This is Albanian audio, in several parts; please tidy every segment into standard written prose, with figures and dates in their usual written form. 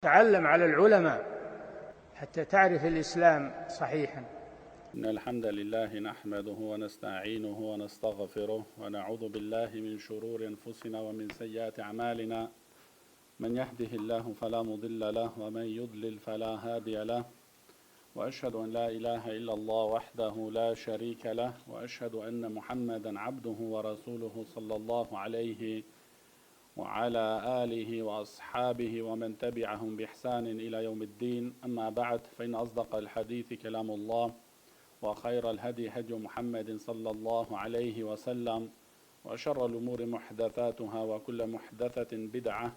تعلم على العلماء حتى تعرف الإسلام صحيحا. إن الحمد لله نحمده ونستعينه ونستغفره ونعوذ بالله من شرور أنفسنا ومن سيئات أعمالنا. من يهده الله فلا مضل له ومن يضلل فلا هادي له. وأشهد أن لا إله إلا الله وحده لا شريك له وأشهد أن محمدا عبده ورسوله صلى الله عليه وعلى آله وأصحابه ومن تبعهم بإحسان إلى يوم الدين. أما بعد فإن أصدق الحديث كلام الله وخير الهدي هدي محمد صلى الله عليه وسلم وشر الأمور محدثاتها وكل محدثة بدعة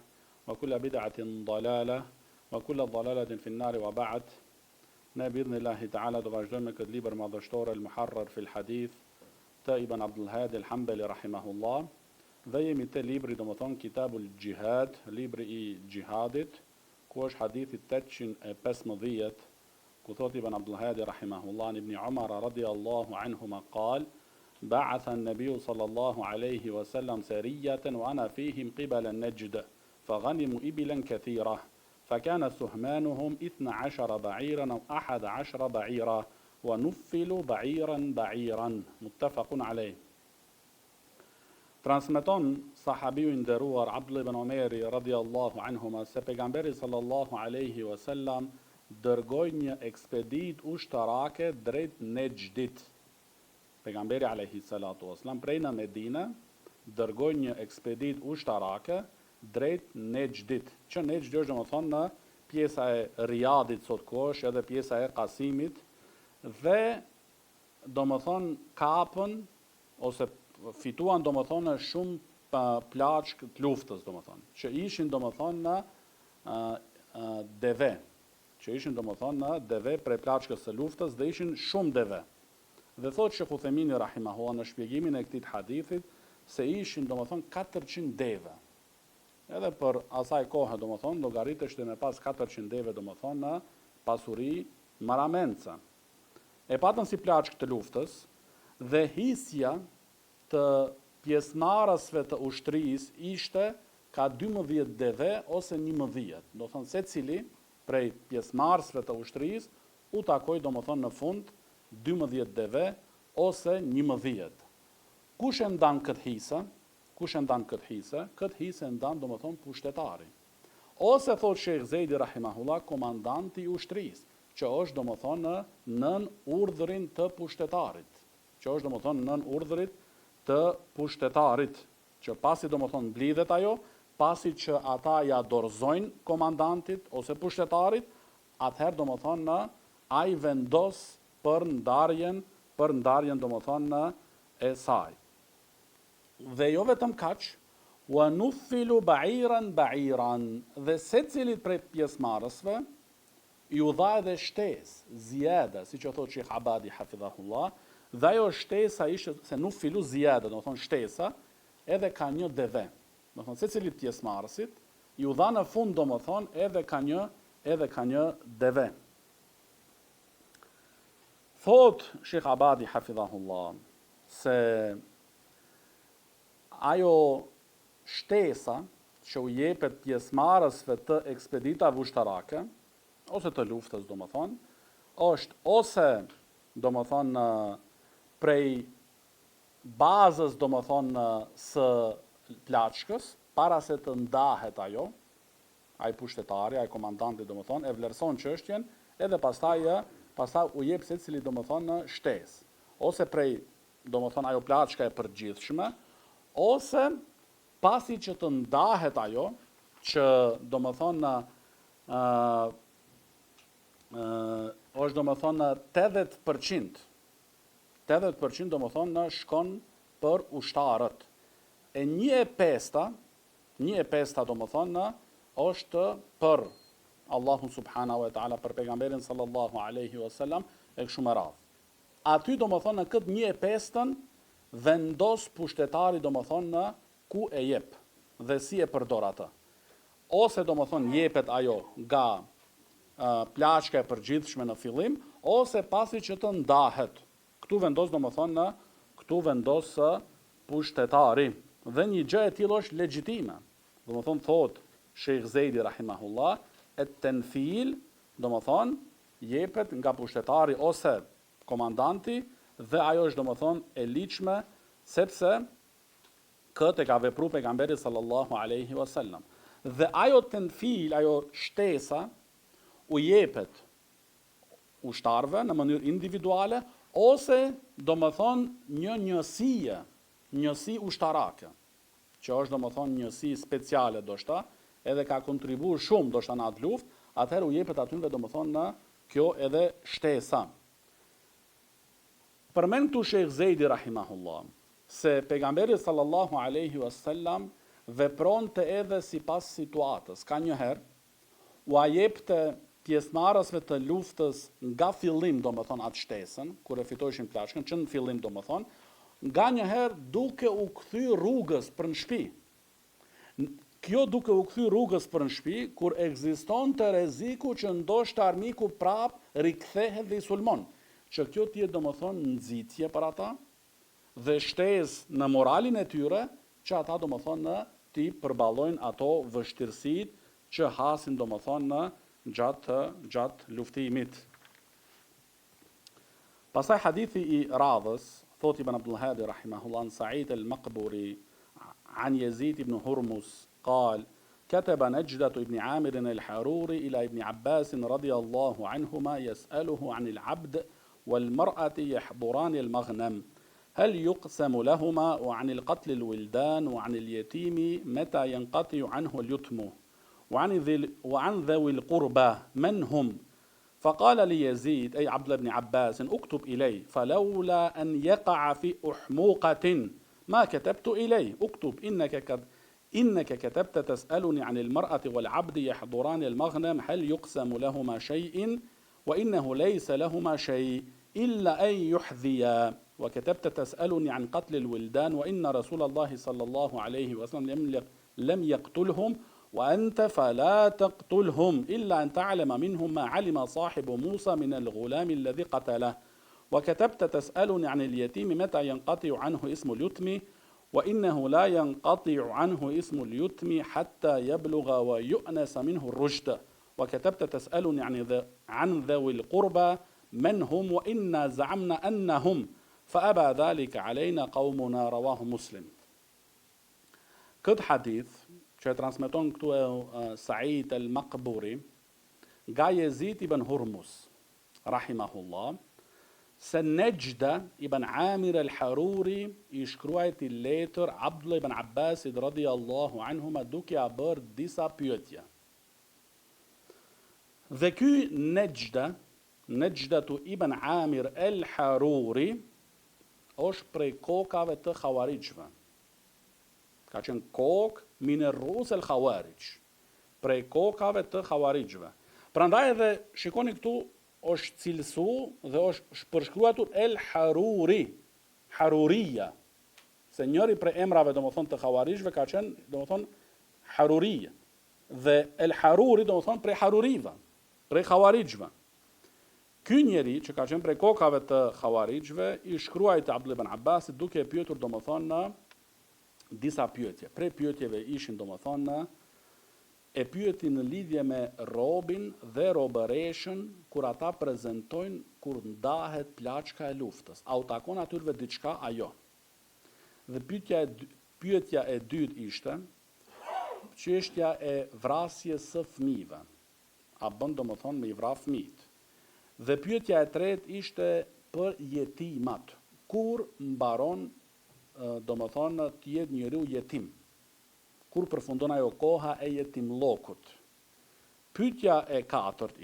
وكل بدعة ضلالة وكل ضلالة في النار. وبعد بإذن الله تعالى دواجدون këtë libër madhështor المحرر في الحديث të Ibn Abdul Hadi al-Hanbali rahimahullah. Dhe jemi te libri domethën Kitabul Jihad, libri I Jihadit, ku është hadithi 815, ku thot Ibn Abdul Hadi rahimahullah ibn Umar radiyallahu anhuma قال: بعث النبي صلى الله عليه وسلم سرية وأنا فيهم قبل النجد فغنموا إبلا كثيرة فكان سهمانهم 12 بعيرا أو 11 بعيرا ونفلوا بعيرا بعيرا متفق عليه. Transmeton sahabiu I nderuar Abdullah ibn Omeri radhiyallahu anhuma se pejgamberi sallallahu alaihi wasallam dërgoi një ekspedit ushtarake drejt Nejdit. Pejgamberi alaihi salatu wasallam prej në Medinë dërgoi një ekspedit ushtarake drejt Nejdit. Që Nejd është domethënë në pjesa e Riyadit sot kohësh, edhe pjesa e Qasimit, dhe domethënë kapën ose fituan domethënë shumë plaçk të luftës, domethënë, që ishin domethënë në deve, që ishin domethënë në deve prej plaçkës së luftës dhe ishin shumë deve. Dhe thotë Sheikh Uthemini rahimahullah në shpjegimin e këtij hadithit se ishin domethënë 400 deve. Edhe për asaj kohë domethënë llogariteshte me pas 400 deve domethënë në pasuri maramenca. E patën si plaçk të luftës dhe hisja të pjesëmarrësve të ushtrisë ishte ka 12 deve ose 11. Do thonë secili prej pjesëmarrësve të ushtrisë u takoi domethënë në fund 12 deve ose 11. Kush e ndan këtë hisë? Kush e ndan këtë hisë? Këtë hisë e ndan domethënë pushtetari. Ose thot Sheikh Zejdi rahimahullah komandanti I ushtrisë, që është domethënë nën urdhrin të pushtetarit. Që është domethënë nën urdhrit të pushtetarit, që pasi domethënë mblidhet ajo, pasi që ata ja dorëzojnë komandantit ose pushtetarit, atëherë domethënë ai vendos për ndarjen domethënë e saj. Dhe jo vetëm kaq, wa nufilu ba'iran ba'iran, dhe secilit prej pjesëmarrësve ju dha edhe shtesë, zjada, siç e thotë Sheikh Abadi hafidhahullah. Dhe ajo shtesa ishte se nuk filu zjada, do thonë shtesa, edhe ka një deve. Do thonë secilit pjesëmarrësit ju dha në fund domethënë edhe ka një deve. Thot Sheikh Abadi hafidhahullah se ajo shtesa që u jepet pjesëmarrësve të ekspeditave ushtarake ose të luftës domethënë është ose domethënë prej bazës domethënë së plaçkës, para se të ndahet ajo, ai pushtetari, ai komandanti domethënë e vlerëson çështjen, edhe pastaj u jep secili domethënë shtesë, ose prej domethënë ajo plaçka e përgjithshme, ose pasi që të ndahet ajo, që domethënë është domethënë 80%. 80% domethënë shkon për ushtarët. E 1/5 domethënë është për Allahun subhanahu wa taala, për pejgamberin sallallahu alaihi wasallam e kështu me radhë. Aty domethënë në këtë 1/5 vendos pushtetari domethënë ku e jep dhe si e përdor atë. Ose domethënë jepet ajo nga plaçka e përgjithshme në fillim, ose pasi që të ndahet. Këtu vendos pushtetari. Dhe një gjë e tillë është legjitime. Domethënë thot Sheikh Zejdi rahimahullah e tenfil, do më thonë, jepet nga pushtetari ose komandanti dhe ajo është do më thonë e liqme sepse këtë e ka vepru pejgamberi sallallahu alaihi wasallam. Dhe ajo tenfil, ajo shtesa, u jepet ushtarve në mënyrë individuale ose do më thonë një njësi ushtarake, që është do më thonë njësi speciale do shta, edhe ka kontribuar shumë do shta në atë luft, atëherë u jepet atyve do më thonë në kjo edhe shtesa. Përmend këtu Sheikh Zejdi rahimahullah, se pejgamberi sallallahu alaihi wasallam vepronte edhe sipas situatës. Ka njëherë u jepte pjesëmarrësve të luftës nga fillim, do më thonë atë shtesën, kur e fitojshin plaçkën, që në fillim do më thonë, nga njëherë duke u kthy rrugës për në shtëpi. Kjo duke u kthy rrugës për në shtëpi, kur ekzistonte rreziku që ndoshta armiku prap rikthehet dhe i sulmon, që kjo t'jetë do më thonë nxitje për ata dhe shtesë në moralin e tyre, që ata do më thonë në ti përballojnë ato vështirësitë që hasin do më thonë në gjatë luftimit. Pastaj hadithi i radhës, thot Ibn Abdul Hadi rahimahullah, Sa'id al-Maqburi an Yazid ibn Hurmus قال كتب نجدة ابن عامر الحروري إلى ابن عباس رضي الله عنهما يسأله عن العبد والمرأة يحضران المغنم هل يقسم لهما وعن القتل الولدان وعن اليتيم متى ينقطع عنه اليتم وعن ذوي القربى من هم فقال ليزيد أي عبد الله بن عباس اكتب إليه فلولا أن يقع في أحموقة ما كتبت إليه اكتب إنك كتبت تسألني عن المرأة والعبد يحضران المغنم هل يقسم لهما شيء وإنه ليس لهما شيء إلا أن يحذيا وكتبت تسألني عن قتل الولدان وإن رسول الله صلى الله عليه وسلم لم يقتلهم وأنت فلا تقتلهم إلا أن تعلم منهم ما علم صاحب موسى من الغلام الذي قتله وكتبت تسألني عن اليتيم متى ينقطع عنه اسم اليتم وإنه لا ينقطع عنه اسم اليتم حتى يبلغ ويؤنس منه الرشد وكتبت تسألني عن ذوي القربى من هم وإنا زعمنا أنهم فأبى ذلك علينا قومنا رواه مسلم. Këtë hadith që e transmeton këtu Sa'id al-Maqburi nga Yazid ibn Hurmus rahimahullah, se Nejda ibn Amir al-Haruri i shkruajti letër Abdullah ibn Abbasit radhiyallahu anhuma duke a bërë disa pyetje. Dhe ky Nejdatu ibn Amir al-Haruri është prej kokave të Khawarijve. Ka qenë kokë min ar-rus al-Khawarij, prej kokave të Khawarijve. Prandaj edhe shikoni këtu është cilësu dhe është përshkruatur el-Haruri, Haruria, se njëri prej emrave do më thonë të Khawarijve ka qenë do më thonë Haruria, dhe el-Haruri do më thonë prej Harurive, prej Khawarijve. Ky njeri që ka qenë prej kokave të Khawarijve i shkruajti Abdullah ibn Abbasit duke e pyetur do më thonë në disa pyetje. Prej pyetjeve ishin do më thonë në e pyeti në lidhje me robin dhe robëreshën kur ata prezentojnë kur ndahet plaçka e luftës. A u takon atyre diçka ajo? Dhe pyetja e dytë ishte çështja e vrasjes së fëmijëve. A bën domethënë me i vra fëmijët? Dhe pyetja e tretë ishte për jetimat. Kur mbaron domethënë të jetë njeriu jetim? Kur përfundon ajo koha e jetimllokut. Pyetja e katërt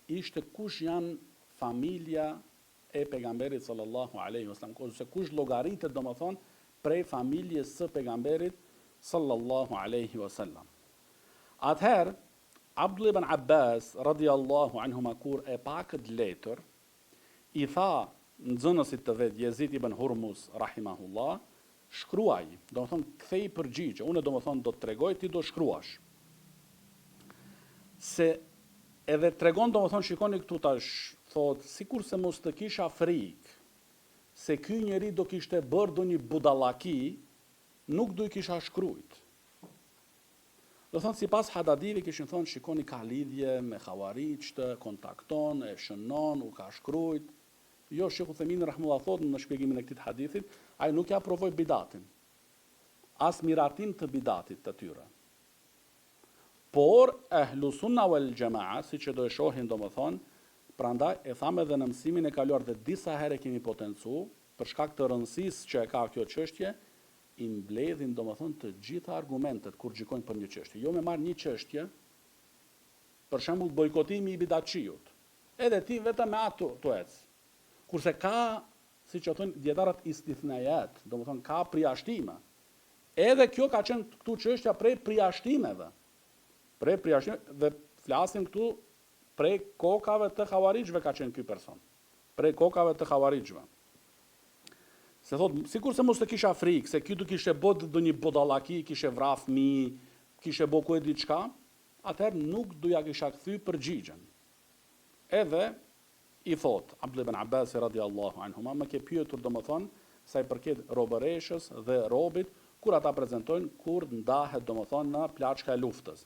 ishte kush janë familja e pejgamberit sallallahu alaihi wasallam, ose kush llogaritet domethënë prej familjes së pejgamberit sallallahu alaihi wasallam. Atëherë Abdullah ibn Abbas radhiyallahu anhuma kur e pa këtë letër, i tha nxënësit të vet Yazid ibn Hurmus rahimahullah, shkruaj, do më thonë kthej përgjigje, unë do më thonë do të tregoj, ti do shkruash. Se edhe tregon do më thonë shikoni këtu tash, thot, sikur se mos të kisha frikë, se ky njeri do kishte bërë do një budallaki, nuk do i kisha shkrujt. Do thonë, sipas Hadadive kishin thonë, shikoni ka lidhje me Hawariçtë, kontakton, e shënon, u ka shkrujt. Jo, Sheikh Uthaymin rahimahullah thotë në shpjegimin e këtij hadithit, ai nuk ja provoi bidatin. As miratim të bidatit të tyre. Por ehlu sunna wal jamaa, siç e do e shohin domethënë, prandaj e thamë edhe në mësimin e kaluar dhe disa herë kemi potencu, për shkak të rëndësisë që e ka kjo çështje, i mbledhin domethënë të gjitha argumentet kur gjykojnë për një çështje. Jo me marr një çështje, për shembull bojkotimi i bidatçiut. Edhe ti vetëm me ato to ec. Kurse ka, siç e thonë dietarët istithnajat, domethënë ka përjashtime. Edhe kjo ka qenë këtu çështja prej përjashtimeve. Prej përjashtimeve dhe flasim këtu prej kokave të Hawariçëve ka qenë ky person. Prej kokave të Hawariçëve. Se thotë, sikur se mos të kisha frikë, se ky do kishte bërë do një bodallaki, kishte vrarë fëmijë, kishte bërë ku e diçka, atëherë nuk do ja kisha kthy përgjigjen. Edhe i thot Abdullah ibn Abbas radhiyallahu anhuma, më ke pyetur domethënë sa i përket robëreshës dhe robit, kur ata prezantojnë kur ndahet domethënë në plaçka e luftës.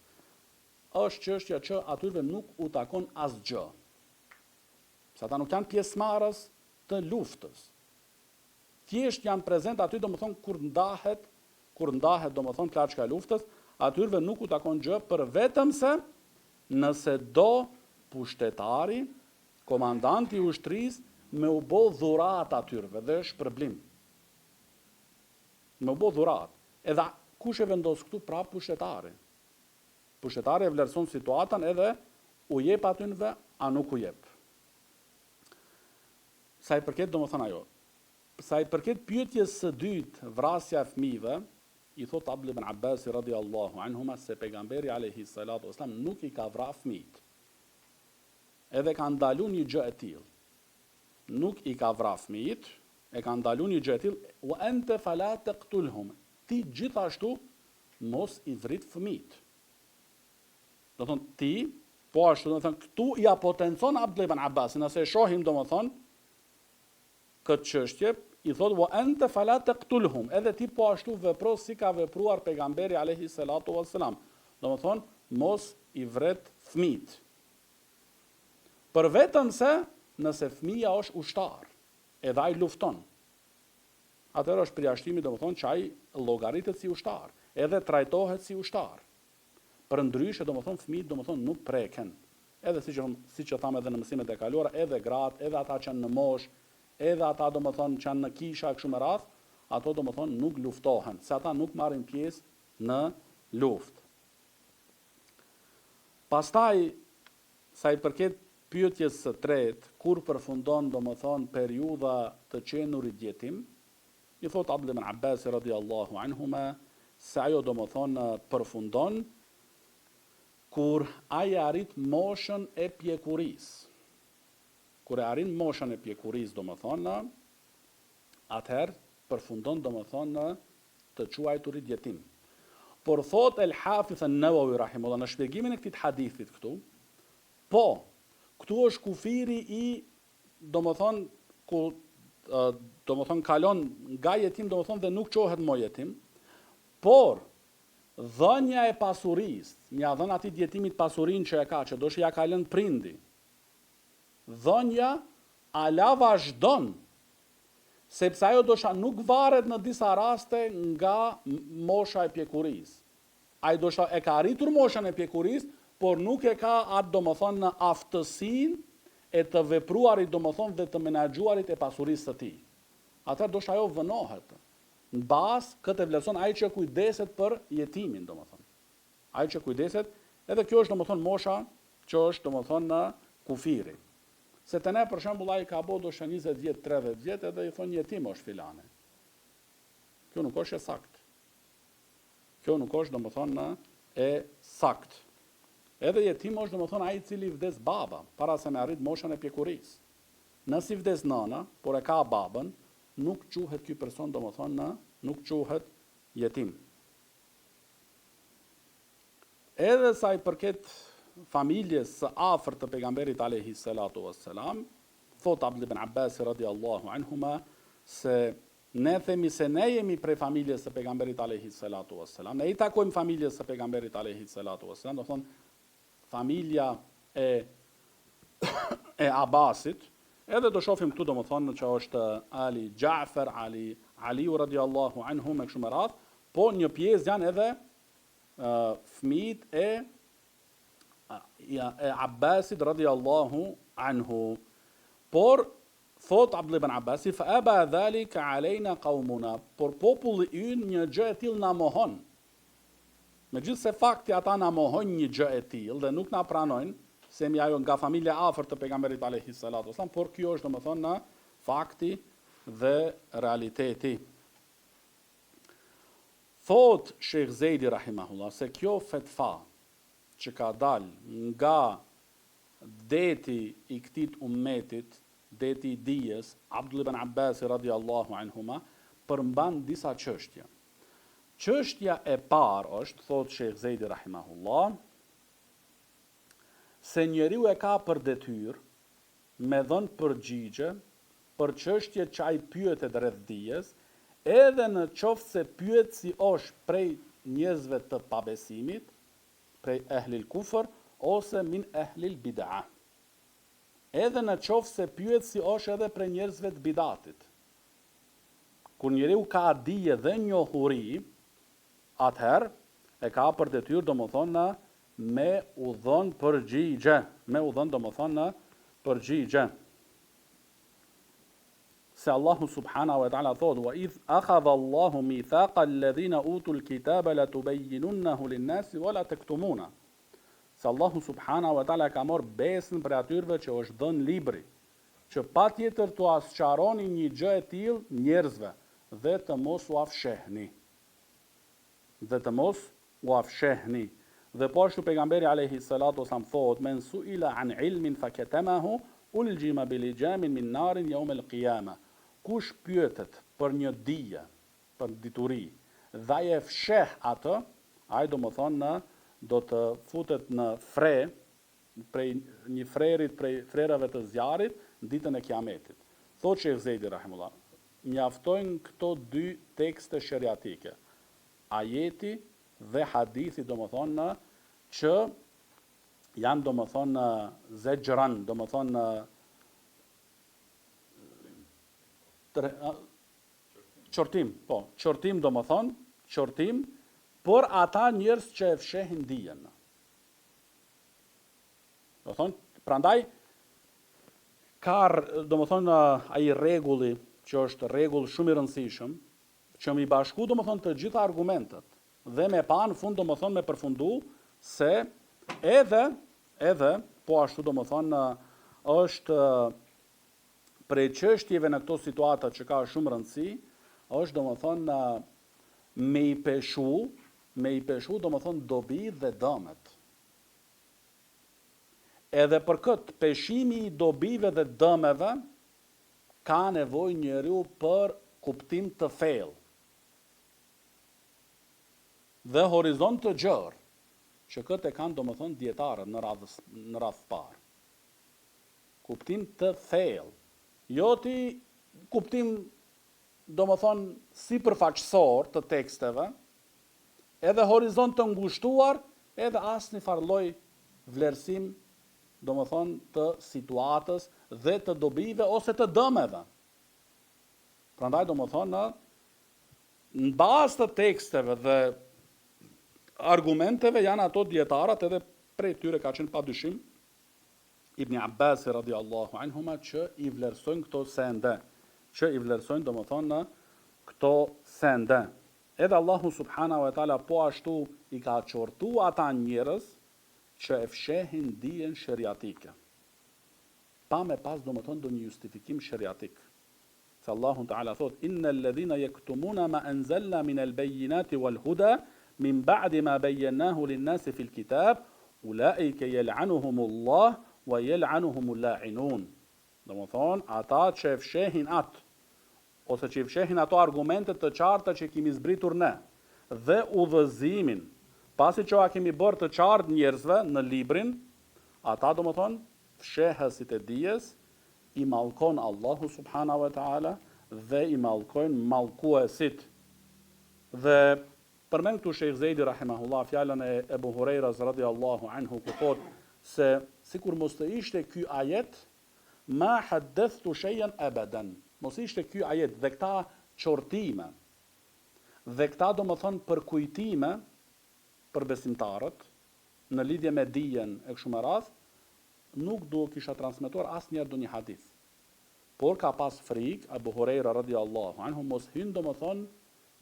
Është çështja që atyre nuk u takon asgjë. Se ata nuk janë pjesëmarrës të luftës. Thjesht janë prezent aty domethënë kur ndahet domethënë plaçka e luftës, atyre nuk u takon gjë për vetëm se nëse do pushtetari, komandanti i ushtrisë me u bë dhurat atyre dhe është problem. Me u bë dhurat. Edhe kush e vendos këtu prap pushtetari. Pushtetari e vlerëson situatën edhe u jep atyve, a nuk u jep. Sa i përket domethënë ajo. Sa i përket pyetjes së dytë, vrasja e fëmijëve, i thot Abdullah ibn Abbas radhiyallahu anhuma se pejgamberi alayhi salatu wasalam nuk i ka vrarë fëmijët. Edhe ka ndaluar një gjë e tillë. Nuk i ka vrarë fëmijët, e ka ndaluar një gjë e tillë, wa anta fala taqtulhum. Ti gjithashtu mos i vrit fëmijët. Do thonë ti, po ashtu do thonë këtu ja potencon Abdullah ibn Abbas, nëse e shohim domethënë këtë çështje, i thotë wa anta fala taqtulhum, edhe ti po ashtu vepro si ka vepruar pejgamberi alayhi salatu wassalam. Domethënë mos i vret fëmijët. Për vetëm se nëse fëmia është ushtar, edhe ai lufton. Atëherë është përjashtimi domethënë që ai llogaritet si ushtar, edhe trajtohet si ushtar. Përndryshe domethënë fëmijët domethënë nuk preken. Edhe siç e thamë edhe në mësimet e kaluara, edhe gratë, edhe ata që janë në moshë, edhe ata domethënë që janë në kisha kështu me radh, ato domethënë nuk luftohen, se ata nuk marrin pjesë në luftë. Pastaj sa i përket pyetjes së tretë, kur përfundon domethënë periudha të qenurit jetim, i thot Abdullah ibn Abbas radhiyallahu anhuma se ajo domethënë përfundon kur ai arrit moshën e pjekurisë. Kur e arrin moshën e pjekurisë domethënë, atëherë përfundon domethënë të quajturit jetim. Por thot El Hafiz an-Nawawi rahimahullah në shpjegimin e këtij hadithit këtu, po, këtu është kufiri i domethënë ku domethënë kalon nga jetim domethënë dhe nuk quhet më jetim, por dhënia e pasurisë, ja dhën atij jetimit pasurinë që e ka, që doshi ja ka lënë prindi. Dhënia ala vazhdon, sepse ajo dosha nuk varet në disa raste nga mosha e pjekurisë. Ai dosha e ka arritur moshën e pjekurisë, por nuk e ka atë domethënë në aftësinë e të vepruarit domethënë dhe të menaxhuarit e pasurisë së tij. Atëherë dosha ajo vënohet. Në bazë këtë vlerëson ai që kujdeset për jetimin domethënë. Ai që kujdeset, edhe kjo është domethënë mosha që është domethënë në kufiri. Se të ne, për shembull, ai ka bërë dosha 20 vjet, 30 vjet, edhe i thonë jetim është filane. Kjo nuk është e saktë. Kjo nuk është domethënë e saktë. Edhe jetim është domethënë ai i cili vdes baba, para se me arrit moshën e pjekurisë. Nëse vdes nëna, por e ka babën, nuk quhet ky person domethënë nuk quhet jetim. Edhe sa i përket familjes së afërt të pejgamberit alayhi salatu wassalam, thot Abdullah ibn Abbas radhiyallahu anhuma se ne themi se ne jemi prej familjes së pejgamberit alayhi salatu wassalam, ne I takojmë familjes së pejgamberit alayhi salatu wassalam, do thonë familja e Abbasit, edhe do shohim këtu do më thonë që është Ali Ja'far, Aliu radiallahu anhu me kështu me radhë, po një pjesë janë edhe fëmijët e Abbasit radiallahu anhu. Por thot Abdullah ibn Abbasi, fa aba dhalika alejna qaumuna, por populli ynë një gjë e tillë na mohon. Megjithse fakti ata na mohon një gjë e tillë dhe nuk na pranojnë, se jemi ajo nga familja afërt të pejgamberit alayhi salatu wasallam, por kjo është domethënë në fakti dhe realiteti. Thot Sheikh Zejdi rahimahullah se kjo fetfa që ka dal nga deti I këtij ummetit, deti I dijes, Abdullah ibn Abbas radiallahu anhuma, përmban disa çështje. Çështja e parë është, thot Sheikh Zejdi rahimahullah, se njeriu e ka për detyrë me dhënë përgjigje për çështje që ai pyetet rreth dijes, edhe në qoftë se pyetësi është prej njerëzve të pabesimit, prej ehlil kufër, ose min ehlil bid'a. Edhe në qoftë se pyetësi është edhe prej njerëzve të bidatit. Kur njeriu ka dije dhe njohuri, atëherë e ka për detyrë domethënë me u dhënë përgjigje, Se Allahu subhanahu wa ta'ala thot, wa idh akhadha Allahu mithaqa alladhina utul kitaba la tubayyinunnahu lin-nasi wa la taktumuna. Se Allahu subhanahu wa ta'ala ka marrë besën për atyre që është dhënë libri, që patjetër t'u asqaroni një gjë e tillë njerëzve dhe të mos u afshehni. Dhe po ashtu pejgamberi alayhi salatu wasallam thot, men su'ila an ilmin fakatamahu uljima bilijamin min narin yawm al-qiyamah. Kush pyetet për një dije, për dituri, dhe ai e fsheh atë, ai do të futet në fre, prej një frerit prej frerave të zjarrit në ditën e Kiametit. Thot Sheikh Zejdi rahimullah, mjaftojnë këto dy tekste shariatike, ajeti dhe hadithi që janë zejran, qortim, por ata njerëz që e fshehin dijen. Prandaj ka ai rregulli që është rregull shumë I rëndësishëm, që më I bashku të gjitha argumentet dhe me pa në fund me përfundu se edhe po ashtu është prej çështjeve në këto situata që ka shumë rëndësi, është me I peshu dobi dhe dëmet. Edhe për këtë peshimi I dobive dhe dëmeve ka nevojë njeriu për kuptim të thellë dhe horizont të gjerë, që këtë e kanë dietarët në radhë parë. Kuptim të thellë, jo ti kuptim si përfaqësor të teksteve, edhe horizont të ngushtuar, edhe asnjë farë lloj vlerësim të situatës dhe të dobive ose të dëmeve. Prandaj në bazë të teksteve dhe argumenteve janë ato dietarët, edhe prej tyre ka qenë padyshim Ibn Abbas radiallahu anhuma që I vlerësojnë këto sende, Edhe Allahu subhanahu wa taala po ashtu I ka qortu ata njerëz që e fshehin dijen shariatike. Pa me pas do një justifikim shariatik. Se Allahu taala thot, innal ladhina yaktumuna ma anzalna min al-bayyinati wal huda min ba'di ma bayyanahu lin-nasi fil kitab, ulaika yal'anuhumullah wa yal'anuhumul la'inun. Ata që fshehin atë, ose që fshehin ato argumentet të qarta që kemi zbritur ne, dhe udhëzimin, pasi që a kemi bërë të qartë njerëzve në librin, ata fshehësit e dijes, I mallkon Allahu subhanahu wa ta'ala dhe i mallkojnë mallkuesit. Dhe përmend këtu Sheikh Zejdi rahimahullah fjalën e Ebu Hurajras radhiyallahu anhu ku thotë se sikur mos të ishte ky ajet ma haddathtu shay'an abadan. Mos ishte ky ajet dhe këta çortime dhe këta domethënë përkujtime për besimtarët në lidhje me dijen e kështu me radh, nuk do kisha transmetuar asnjëherë ndonjë hadith. Por ka pas frikë Abu Huraira radhiyallahu anhu mos hyn domethënë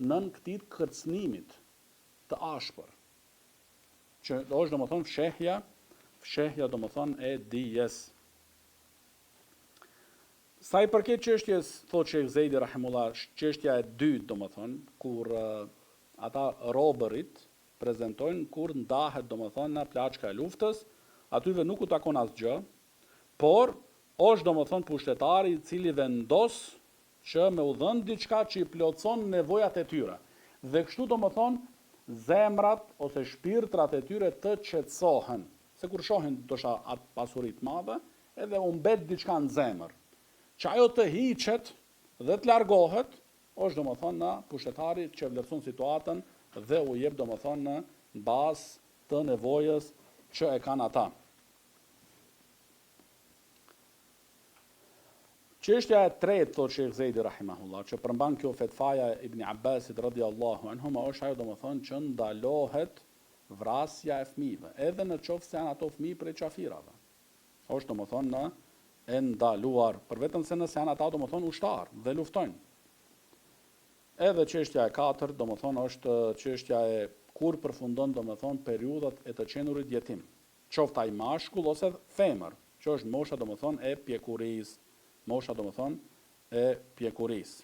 nën këtij kërcënimit të ashpër. Që është domethënë fshehja domethënë e dijes. Sa i përket çështjes, thotë Sheikh Zejdi rahimullah, çështja e dytë domethënë kur ata robërit prezantojnë kur ndahet domethënë në plaçka e luftës, atyve nuk u takon asgjë, por është domethënë pushtetari i cili vendos që me u dhënë diçka që i plotson nevojat e tyre. Dhe kështu domethënë zemrat ose shpirtrat e tyre të qetësohen. Se kur shohin ndoshta atë pasuri të madhe, edhe u mbet diçka në zemër. Që ajo të hiqet dhe të largohet, është domethënë në pushtetari që vlerëson situatën dhe u jep domethënë në bazë të nevojës që e kanë ata. Çështja e tretë, thotë Sheikh Zejdi rahimahullah, që përmban kjo fetfaja e Ibn Abbasit radhiyallahu anhuma, është ajo domethënë që ndalohet vrasja e fëmijëve, edhe në qoftë se janë ato fëmijë prej qafirave. Është domethënë e ndaluar, për vetëm se nëse janë ata domethënë ushtar dhe luftojnë. Edhe çështja e katërt domethënë është çështja e kur përfundon domethënë periudhat e të qenurit jetim, qoftë ai mashkull ose femër, që është mosha domethënë e pjekurisë. Mosha domethënë e pjekurisë.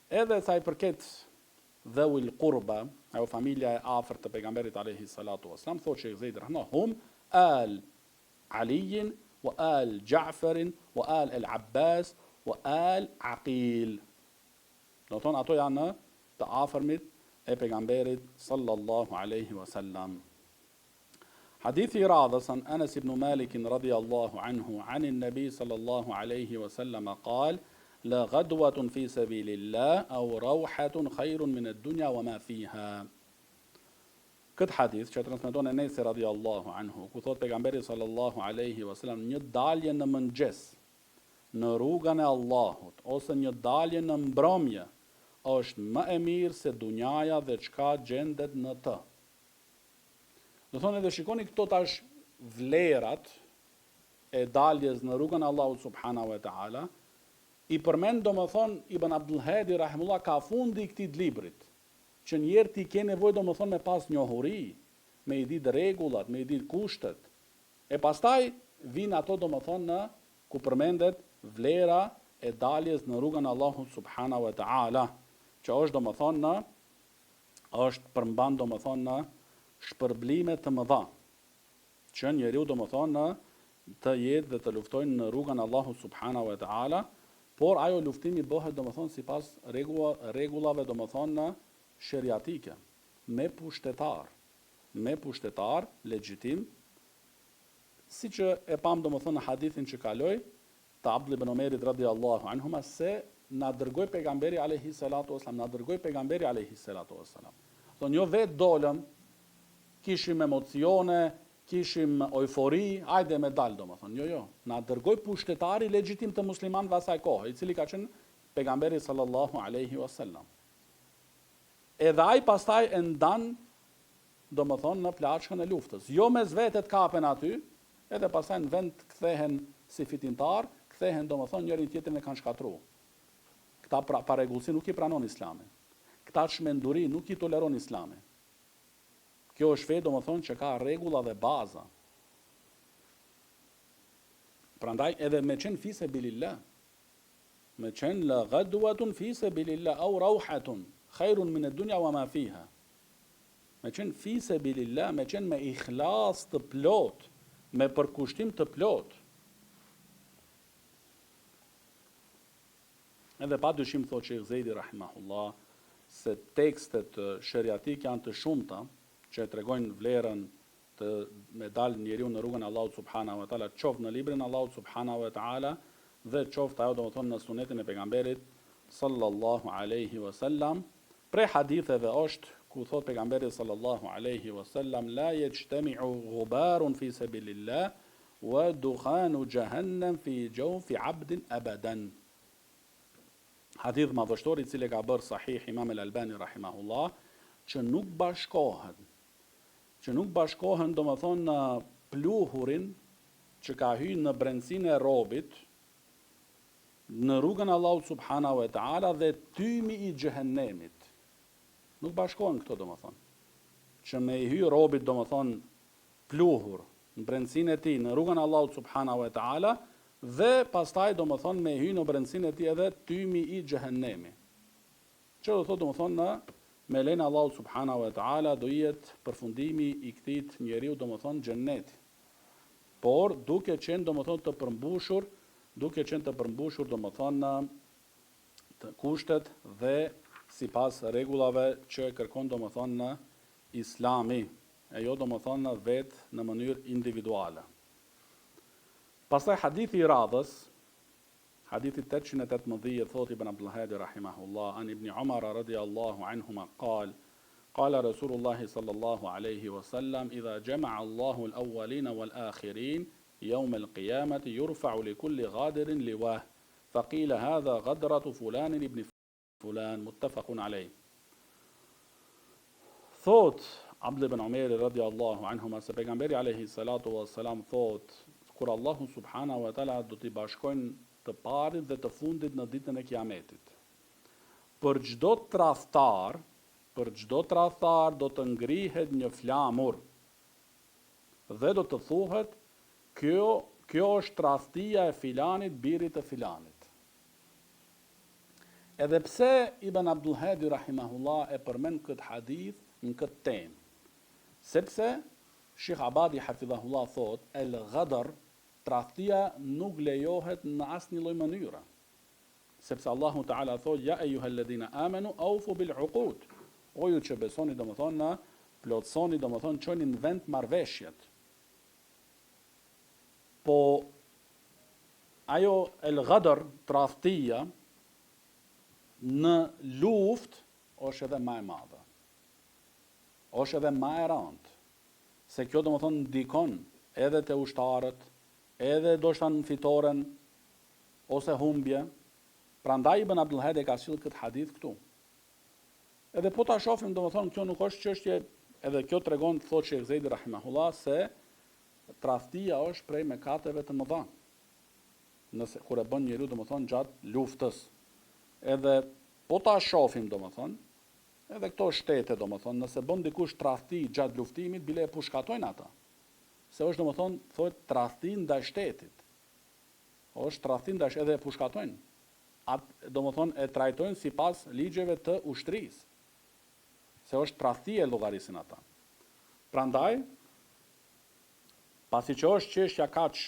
Edhe sa i përket dhawil qurba, ajo familja e afërt të pejgamberit alayhi salatu wasalam, thotë Sheikh Zejdi rahimahullah, hum al Ali wa al Ja'far wa al Abbas wa al Aqil. Do thonë ato janë të afërmit e pejgamberit sallallahu alaihi wasallam. حديث رادس عن أنس بن مالك رضي الله عنه عن النبي صلى الله عليه وسلم قال لا غدوة في سبيل الله أو روحة خير من الدنيا وما فيها. Këtë hadith që transmeton Enesi radhiyallahu anhu, ku thot pejgamberi sallallahu alaihi wasallam, një dalje në mëngjes në rrugën e Allahut ose një dalje në mbrëmje është më e mirë se dunjaja dhe çka gjendet në të. Do thonë edhe shikoni këto tash vlerat e daljes në rrugën e Allahut subhanahu wa taala, i përmend domethënë Ibn Abdul Hadi rahimullah ka fundi i këtij librit, që njerëz ti ke nevojë domethënë me pas njohuri, me i ditë rregullat, me i ditë kushtet. E pastaj vijnë ato domethënë në ku përmendet vlera e daljes në rrugën e Allahut subhanahu wa taala, që është domethënë është përmban domethënë në shpërblime të mëdha, që njeriu domethënë të jetë dhe të luftojnë në rrugën e Allahut subhanahu wa taala, por ajo luftimi bëhet domethënë sipas rregullave domethënë sheriatike, me pushtetar legjitim, siç e pam domethënë në hadithin që kaloi të Abdullah ibn Omerit radhiyallahu anhuma, se na dërgoi pejgamberi alayhi salatu wasalam, Thonë jo vetë dolëm, kishim emocione, kishim eufori, hajde me dal domethënë. Jo, na dërgoi pushtetari legjitim të muslimanëve asaj kohe, i cili ka qenë pejgamberi sallallahu alaihi wasallam. Edhe ai pastaj e ndan domethënë në plaçkën e luftës. Jo mes vetë të kapen aty, edhe pastaj në vend kthehen si fitimtar, kthehen domethënë njëri tjetrin e kanë shkatruar. Këta pa rregullsi nuk i pranon Islami. Këta çmenduri nuk i toleron Islami. Kjo është fe domethënë që ka rregulla dhe baza. Prandaj edhe me qenë fi sabilillah, me qenë la ghadwatun fi sabilillah au rauhatun khairun min ad-dunya wa ma fiha. Me qenë fi sabilillah, me qenë me ikhlas të plot, me përkushtim të plot. Edhe pa dyshim thotë Sheikh Zejdi rahimahullah se tekstet sheriatike janë të shumta që tregojnë vlerën të me dalë njeriu në rrugën e Allahut subhanahu wa taala, qoftë në librin e Allahut subhanahu wa taala dhe qoftë ajo domethënë në sunetin e pejgamberit sallallahu alaihi wasallam. Prej haditheve është ku thot pejgamberi sallallahu alaihi wasallam la yajtami'u ghubarun fi sabilillah wa dukhanu jahannam fi jawfi 'abdin abadan. Hadith madhështor I cili ka bërë sahih Imam al-Albani rahimahullah, që nuk bashkohen domethënë në pluhurin që ka hyrë në brendsinë e robit në rrugën e Allahut subhanahu wa taala dhe tymi I xhehenemit. Nuk bashkohen këto domethënë. Që me I hyr robit domethënë pluhur në brendsinë e tij në rrugën e Allahut subhanahu wa taala dhe pastaj domethënë me hyr në brendsinë e tij edhe tymi I xhehenemi. Që do thotë domethënë në me lenë Allahut subhanahu wa taala do jetë përfundimi I këtij njeriu domethënë xhennet. Por duke qenë domethënë të përmbushur domethënë të kushtet dhe sipas rregullave që kërkon domethënë në Islami, e jo domethënë vetë në mënyrë individuale. Pastaj hadithi I radhës, hadithi 818 thot Ibn Abdul Hadi rahimahullah an Ibn Umar radiyallahu anhuma قال رسول الله صلى الله عليه وسلم إذا جمع الله الأولين والآخرين يوم القيامة يرفع لكل غادر لواه فقيل هذا غدرة فلان ابن فلان متفق عليه. Thot Abdullah ibn Umar radiyallahu anhuma se pejgamberi alayhi salatu wassalam thot kur Allahu subhanahu wa taala do t'i bashkojnë të parit dhe të fundit në ditën e Kiametit. Për çdo tradhtar do të ngrihet një flamur dhe do të thuhet kjo është tradhtia e filanit, birit të filanit. Edhe pse Ibn Abdul Hadi rahimahullah e përmend këtë hadith në këtë temë, sepse Sheikh Abadi hafidhahullah thot el-ghadar, tradhtia nuk lejohet në asnjë lloj mënyre. Sepse Allahu Teala thot ja ejuhalladhina amanu awfu bil uqud. O ju që besoni domethënë plotsoni domethënë çoni në vend marrveshjet. Po ajo el-ghadar, tradhtia në luftë është edhe më e madhe. Është edhe më e rëndë. Se kjo domethënë ndikon edhe te ushtarët, edhe do shtan fitoren ose humbje. Prandaj Ibn Abdul Hadi ka sjellë këtë hadith këtu. Edhe po ta shohim domethënë kjo nuk është çështje, edhe kjo tregon thotë Sheikh Zeidi rahimahullah se tradhtia është prej mëkateve të mëdha. Nëse kur e bën njeriu domethënë gjatë luftës. Edhe po ta shohim domethënë, edhe këto shtete domethënë, nëse bën dikush tradhti gjatë luftimit, bile e pushkatojnë ata. Se është domethënë thotë tradhti ndaj shtetit. Është tradhti ndaj edhe e pushkatojnë. Atë domethënë e trajtojnë sipas ligjeve të ushtrisë. Se është tradhti e llogarisin ata. Prandaj, pasi që është çështja kaq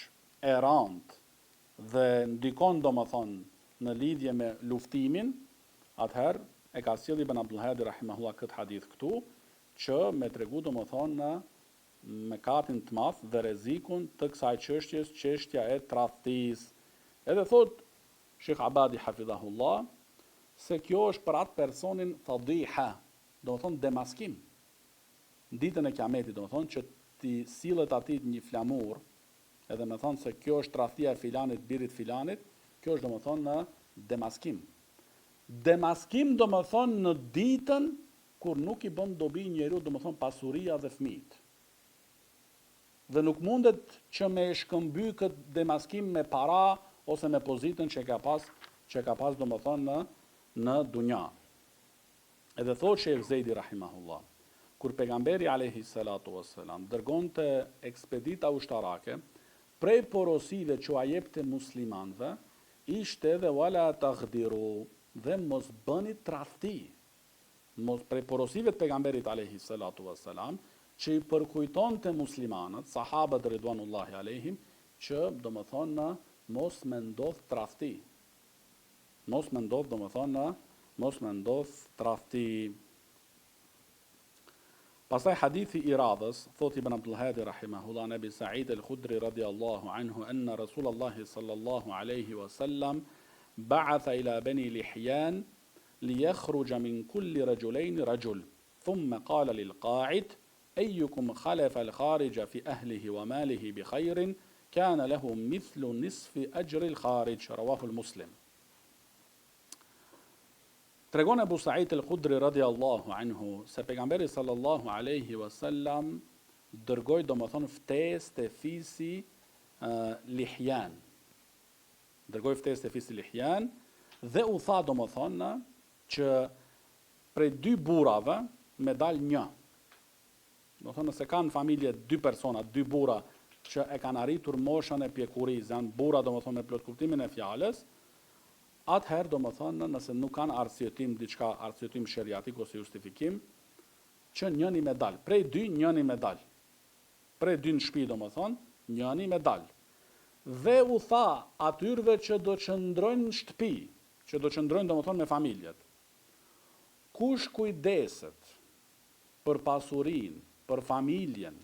e rëndë dhe ndikon domethënë në lidhje me luftimin, atëherë e ka sjellë Ibn Abdul Hadi rahimahullah këtë hadith këtu, që me tregu domethënë në mëkatin të madh dhe rrezikun të kësaj çështjes, çështja e tradhtisë. Edhe thot Sheikh Abadi hafidhahullah se kjo është për atë personin fadiha, domethënë demaskim. Ditën e Kiametit domethënë që ti sillet atij një flamur, edhe më thonë se kjo është tradhtia e filanit, birit filanit, kjo është domethënë në demaskim. Demaskim domethënë në ditën kur nuk I bën dobi njeriu domethënë pasuria dhe fëmijët. Dhe nuk mundet që me shkëmby këtë demaskim me para ose me pozitën që ka pas domethënë në dunja. Edhe thot Sheikh Zeidi rahimahullah, kur pejgamberi alayhi salatu wassalam dërgonte ekspedita ushtarake, prej porosive që a jepte muslimanëve, ishte edhe wala taghdiru, dhe mos bëni tradhti. Prej porosive të pejgamberit alayhi salatu wassalam, që I përkujtonte muslimanët, sahabët ridwanullahi alayhim, që domethënë mos me ndodh tradhti. Mos me ndodh tradhti. Pastaj hadithi I radhës, thot Ibn Abdul Hadi rahimahullah, Nabi Sa'id al-Khudri radiyallahu anhu, anna Rasulullah sallallahu alaihi wasallam ba'atha ila bani Lihyan liyakhruja min kulli rajulayn rajul thumma qala lil qa'id ayyukum khalafa al kharija fi ahlihi wa malihi bi khairin kana lahu mithlu nisfi ajri al kharij rawahu al Muslim. Tregon Abu Sa'id al-Khudri radiallahu anhu se pejgamberi sallallahu alaihi wasallam dërgoi domethën ftesë te fisi Lihyan. Dërgoi ftesë te fisi Lihyan dhe u tha domethën që prej dy burrave me dal një. Domethën nëse kanë familje dy persona, dy burra që e kanë arritur moshën e pjekurisë, janë burra domethën me plot kuptimin e fjalës, atëherë domethën nëse nuk kanë arsyetim diçka, arsyetim sheriatik ose justifikim, që njëni me dal. Prej dy njëni me dal. Prej dy në shtëpi domethën, njëni me dal. Dhe u tha atyrve që do qëndrojnë në shtëpi, që do qëndrojnë domethën me familjet. Kush kujdeset për pasurinë, për familjen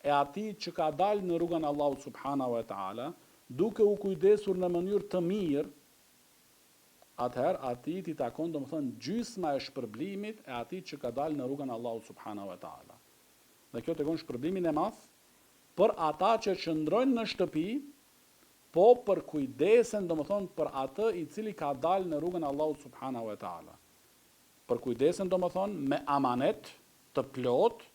e atij që ka dalë në rrugën e Allahut subhanahu wa taala, duke u kujdesur në mënyrë të mirë, atëherë atij t'i takon domethën gjysma e shpërblimit e atij që ka dalë në rrugën e Allahut subhanahu wa taala. Dhe kjo tregon shpërblimin e madh për ata që qëndrojnë në shtëpi, po për kujdesen domethën për atë i cili ka dalë në rrugën e Allahut subhanahu wa taala. Për kujdesen domethën me amanet të plot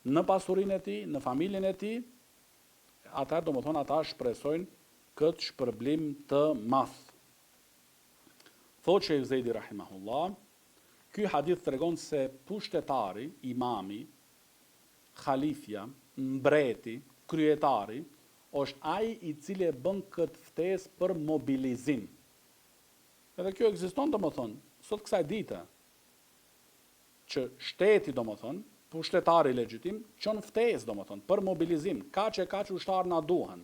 në pasurinë e tij, në familjen e tij, atëherë domethën ata shpresojnë këtë shpërblim të madh. Thotë Sheikh Zejdi rahimahullah, ky hadith tregon se pushtetari, imami, khalifja, mbreti, kryetari, është ai i cili e bën këtë ftesë për mobilizim. Edhe kjo ekziston domethën sot kësaj dite, që shteti domethën, pushtetari legjitim, çon ftesë domethën për mobilizim, kaq e kaq ushtar na duhen.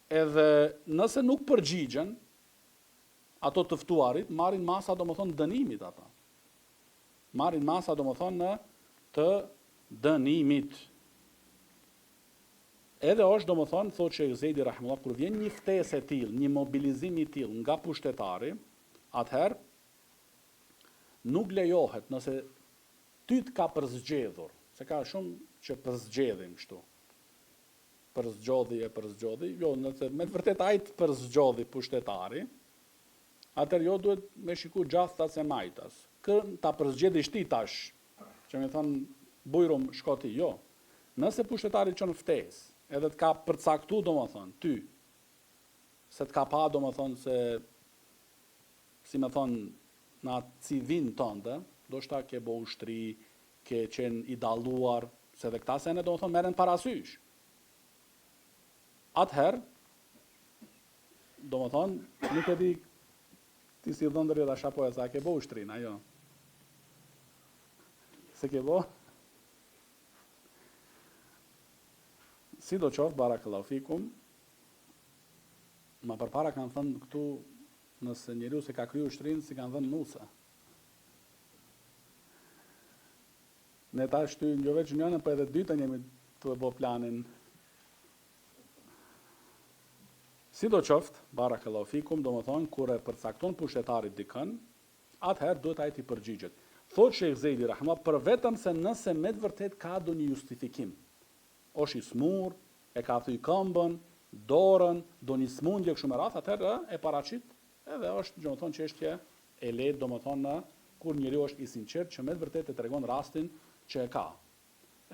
Edhe nëse nuk përgjigjen ato të ftuarit, marrin masa domethën dënimit ata. Marrin masa domethën në të dënimit. Edhe është domethën, thotë Sheikh Zejdi rahimullah, kur vjen një ftesë e tillë, një mobilizim i tillë nga pushtetari, atëherë nuk lejohet nëse ty të ka përzgjedhur, se ka shumë që përzgjedhin kështu. Përzgjodhi, jo, nëse me të vërtet ai të përzgjodhi pushtetari, atëherë jo duhet me shiku gjastas e majtas. Kë ta përzgjedhish ti tash, që më thon bujrum shkoti, jo. Nëse pushtetari çon ftesë, edhe të ka përcaktu domethën ty, se të ka pa domethën se si më thon në atë civin tënde, do shta ke bo ushtri, ke qenë i dalluar, se dhe këta sene domethën merren parasysh. Atëherë, domethën nuk e di ti si dhëndëri dhe shapoja sa ke bo ushtrin, ajo. Se ke bo? Si do qoftë, barakallahu fikum, ma përpara kanë thënë këtu, nëse njeriu se ka kryu ushtrin, si kanë thënë Musa. Ne ta shtyjnë jo veç njënën, për edhe dytën jemi të bo planin. Si do qoftë, barakallahu fikum, do më thonë, kur e përcakton pushtetarit dikën, atëherë duhet ai t'i përgjigjet. Thotë Sheikh Zejdi rahma, për vetëm se nëse me të vërtet ka do një justifikim. Është i smur, e ka thyj këmbën, dorën, do një smundje kështu me radhë, atëherë e paraqit, edhe është, do të thonë, çështje e lehtë, do të thonë, kur njeriu është i sinqert që me të vërtet e tregon rastin që e ka.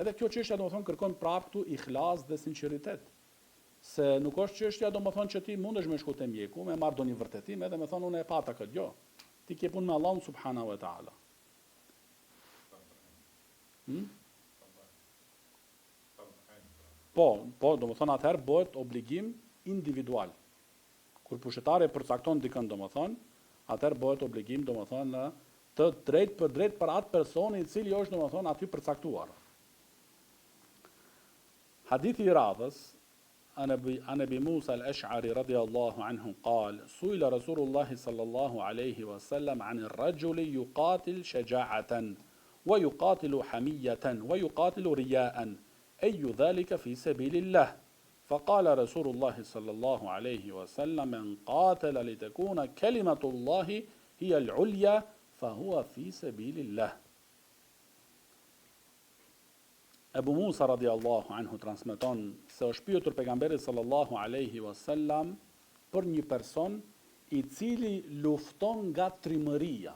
Edhe kjo çështje, do të thonë, kërkon prapë këtu ihlas dhe sinqeritet. Se nuk është çështja, do të thonë, që ti mundesh me shku te mjeku, me marr doni vërtetim, edhe me thonë unë e pata këtë, jo. Ti ke punë me Allahun subhanahu wa taala. Po, do më thonë atëherë bëhet obligim individual. Kur pushetari përcakton dikën, do më thonë, atëherë bëhet obligim, do më thonë, të drejt për atë personi i cili është, do më thonë, aty përcaktuar. Hadithi i radhës, an Abi Musa al-Ash'ari radiyallahu anhu qal, suila Rasulullahi sallallahu alaihi wasallam an ar-rajuli yuqatil shaja'atan wa yuqatilu hamiyatan wa yuqatilu riya'an. أي ذلك في سبيل الله فقال رسول الله صلى الله عليه وسلم من قاتل لتكون كلمة الله هي العليا فهو في سبيل الله. Ebu Musa radiallahu anhu transmeton se është pyetur pejgamberi sallallahu alaihi wasallam për një person i cili lufton nga trimëria.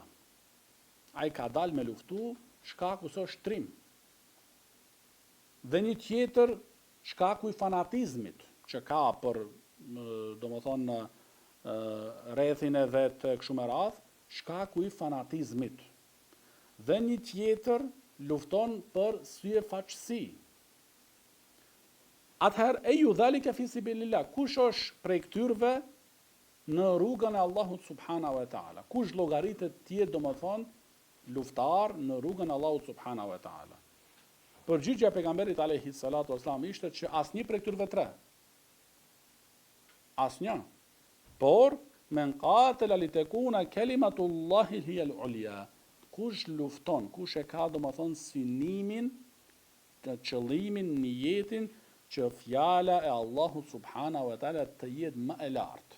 Ai ka dalë me luftu, shkaku është trim. Dhe një tjetër shkaku i fanatizmit që ka për domethënë rrethin e vet kështu me radh, shkaku i fanatizmit. Dhe një tjetër lufton për syefaqësi. Atëherë e ju dhalika fi sibilillah, kush është prej këtyrve në rrugën e Allahut subhanahu wa taala? Kush llogaritet të jetë domethënë luftar në rrugën e Allahut subhanahu wa taala? Përgjigjja e pejgamberit alayhi salatu wasalam ishte që asnjë prej këtyre tre. Asnjë. Por men qatala litakuna kalimatullahi hiya al-ulya. Kush lufton, kush e ka domethënë synimin, të qëllimin, niyetin që fjala e Allahut subhanahu wa taala të jetë më e lartë.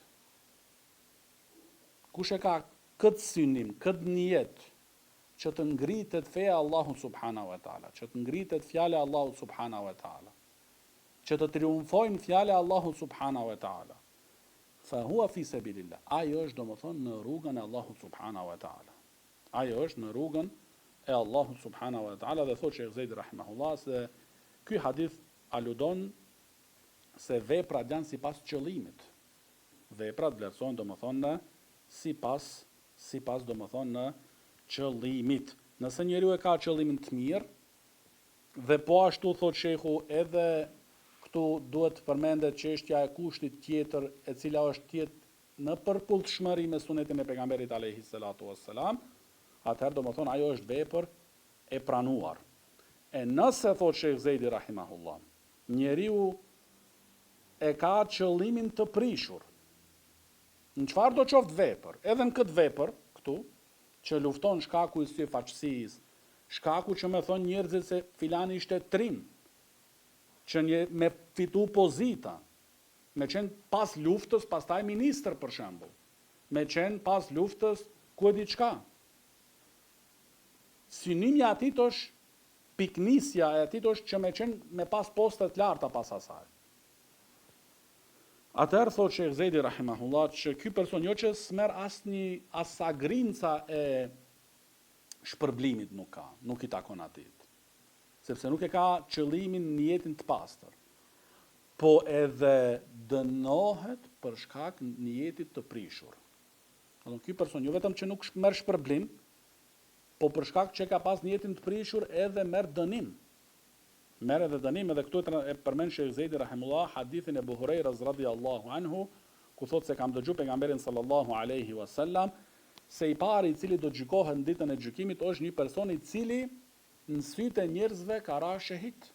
Kush e ka këtë synim, këtë niyet që të ngritet feja Allahut subhanahu wa taala, që të ngritet fjala e Allahut subhanahu wa taala, që të triumfojnë fjala e Allahut subhanahu wa taala. Fa huwa fi sabilillah. Ajo është domethënë në rrugën e Allahut subhanahu wa taala. Ajo është në rrugën e Allahut subhanahu wa taala dhe thotë Sheikh Zeidi rahimahullah se ky hadith aludon se veprat janë sipas qëllimit. Veprat vlerësohen domethënë sipas domethënë në qëllimit. Nëse njeriu e ka qëllimin të mirë dhe po ashtu thotë shehu edhe këtu duhet të përmendet çështja e kushtit tjetër e cila është tjetë në përpullshmëri me sunetin e pejgamberit alayhi salatu wassalam, atëherë domethënë ajo është vepër e pranuar. E nëse thotë Sheikh Zeidi rahimahullah, njeriu e ka qëllimin të prishur, në çfarë do qoftë vepër, edhe në këtë vepër këtu, që lufton shkaku i syfaqësisë, shkaku që më thon njerëzit se filani ishte trim, që me fitu pozita, me qenë pas luftës, pastaj ministër për shembull, me qenë pas luftës ku e di çka. Synimi i atij është piknisja e atij është që me qenë me pas poste të larta pas asaj. Atëherë thotë Sheikh Zeidi rahimahullah që ky person jo që s'merr as agrinca e shpërblimit nuk i takon atij. Sepse nuk e ka qëllimin në jetën të pastër. Po edhe dënohet për shkak në jetit të prishur. Ky person jo vetëm që nuk merr shpërblim, po për shkak që ka pas një jetin të prishur edhe merr dënim. Merr edhe dënim, edhe këtu e përmend Sheikh Zeidi rahimullah hadithin e Abu Hurajras radhiyallahu anhu, ku thotë se kam dëgjuar pejgamberin sallallahu alaihi wasallam se i pari i cili do gjykohet në ditën e gjykimit është një person i cili në sytë e njerëzve ka ra shahid.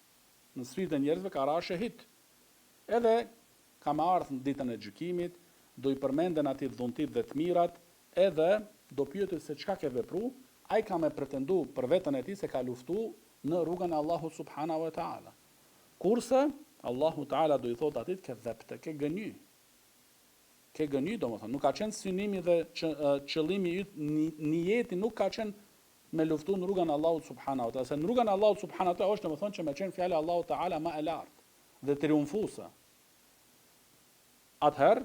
Në sytë e njerëzve ka ra shahid. Edhe ka ardhur në ditën e gjykimit, do i përmenden atij dhuntit dhe të mirat, edhe do pyetet se çka ke vepruar. Ai ka me pretendu për veten e tij se ka luftu në rrugën e Allahut subhanahu wa taala. Kurse Allahu taala do i thotë atij ke vepte, ke gëny. Ke gëny domethënë, nuk ka qenë synimi dhe qëllimi yt, niyeti nuk ka qenë me luftu në rrugën e Allahut subhanahu wa taala. Se në rrugën e Allahut subhanahu wa taala është domethënë që me qenë fjala e Allahut taala më e lartë dhe triumfuese. Atëherë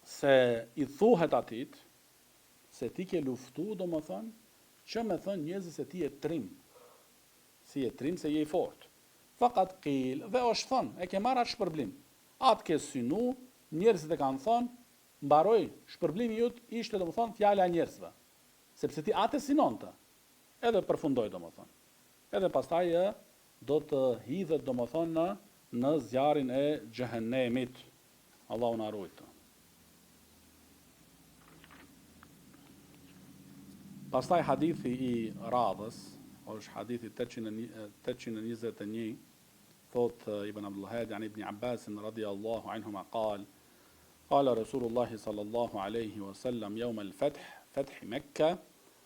se i thuhet atij se ti ke luftu, domethënë, që me thënë njerëzit se ti je trim. Si je trim, se je i fortë. Fakat qil, dhe është thënë, e ke marrë atë shpërblim. Atë ke synu, njerëzit e kanë thënë, mbaroi, shpërblimi jut ishte domethënë fjala e njerëzve. Sepse ti atë synonte. Edhe përfundoi domethënë. Edhe pastaj do të hidhet domethënë në zjarrin e xhehenemit. Allahu na ruaj. Pastaj hadithi i radhës, është hadithi 821, thot Ibn Abdul Hadi an Ibn Abbas radiyallahu anhuma qal Rasulullah sallallahu alayhi wa sallam yawm al-fath, fath Makkah,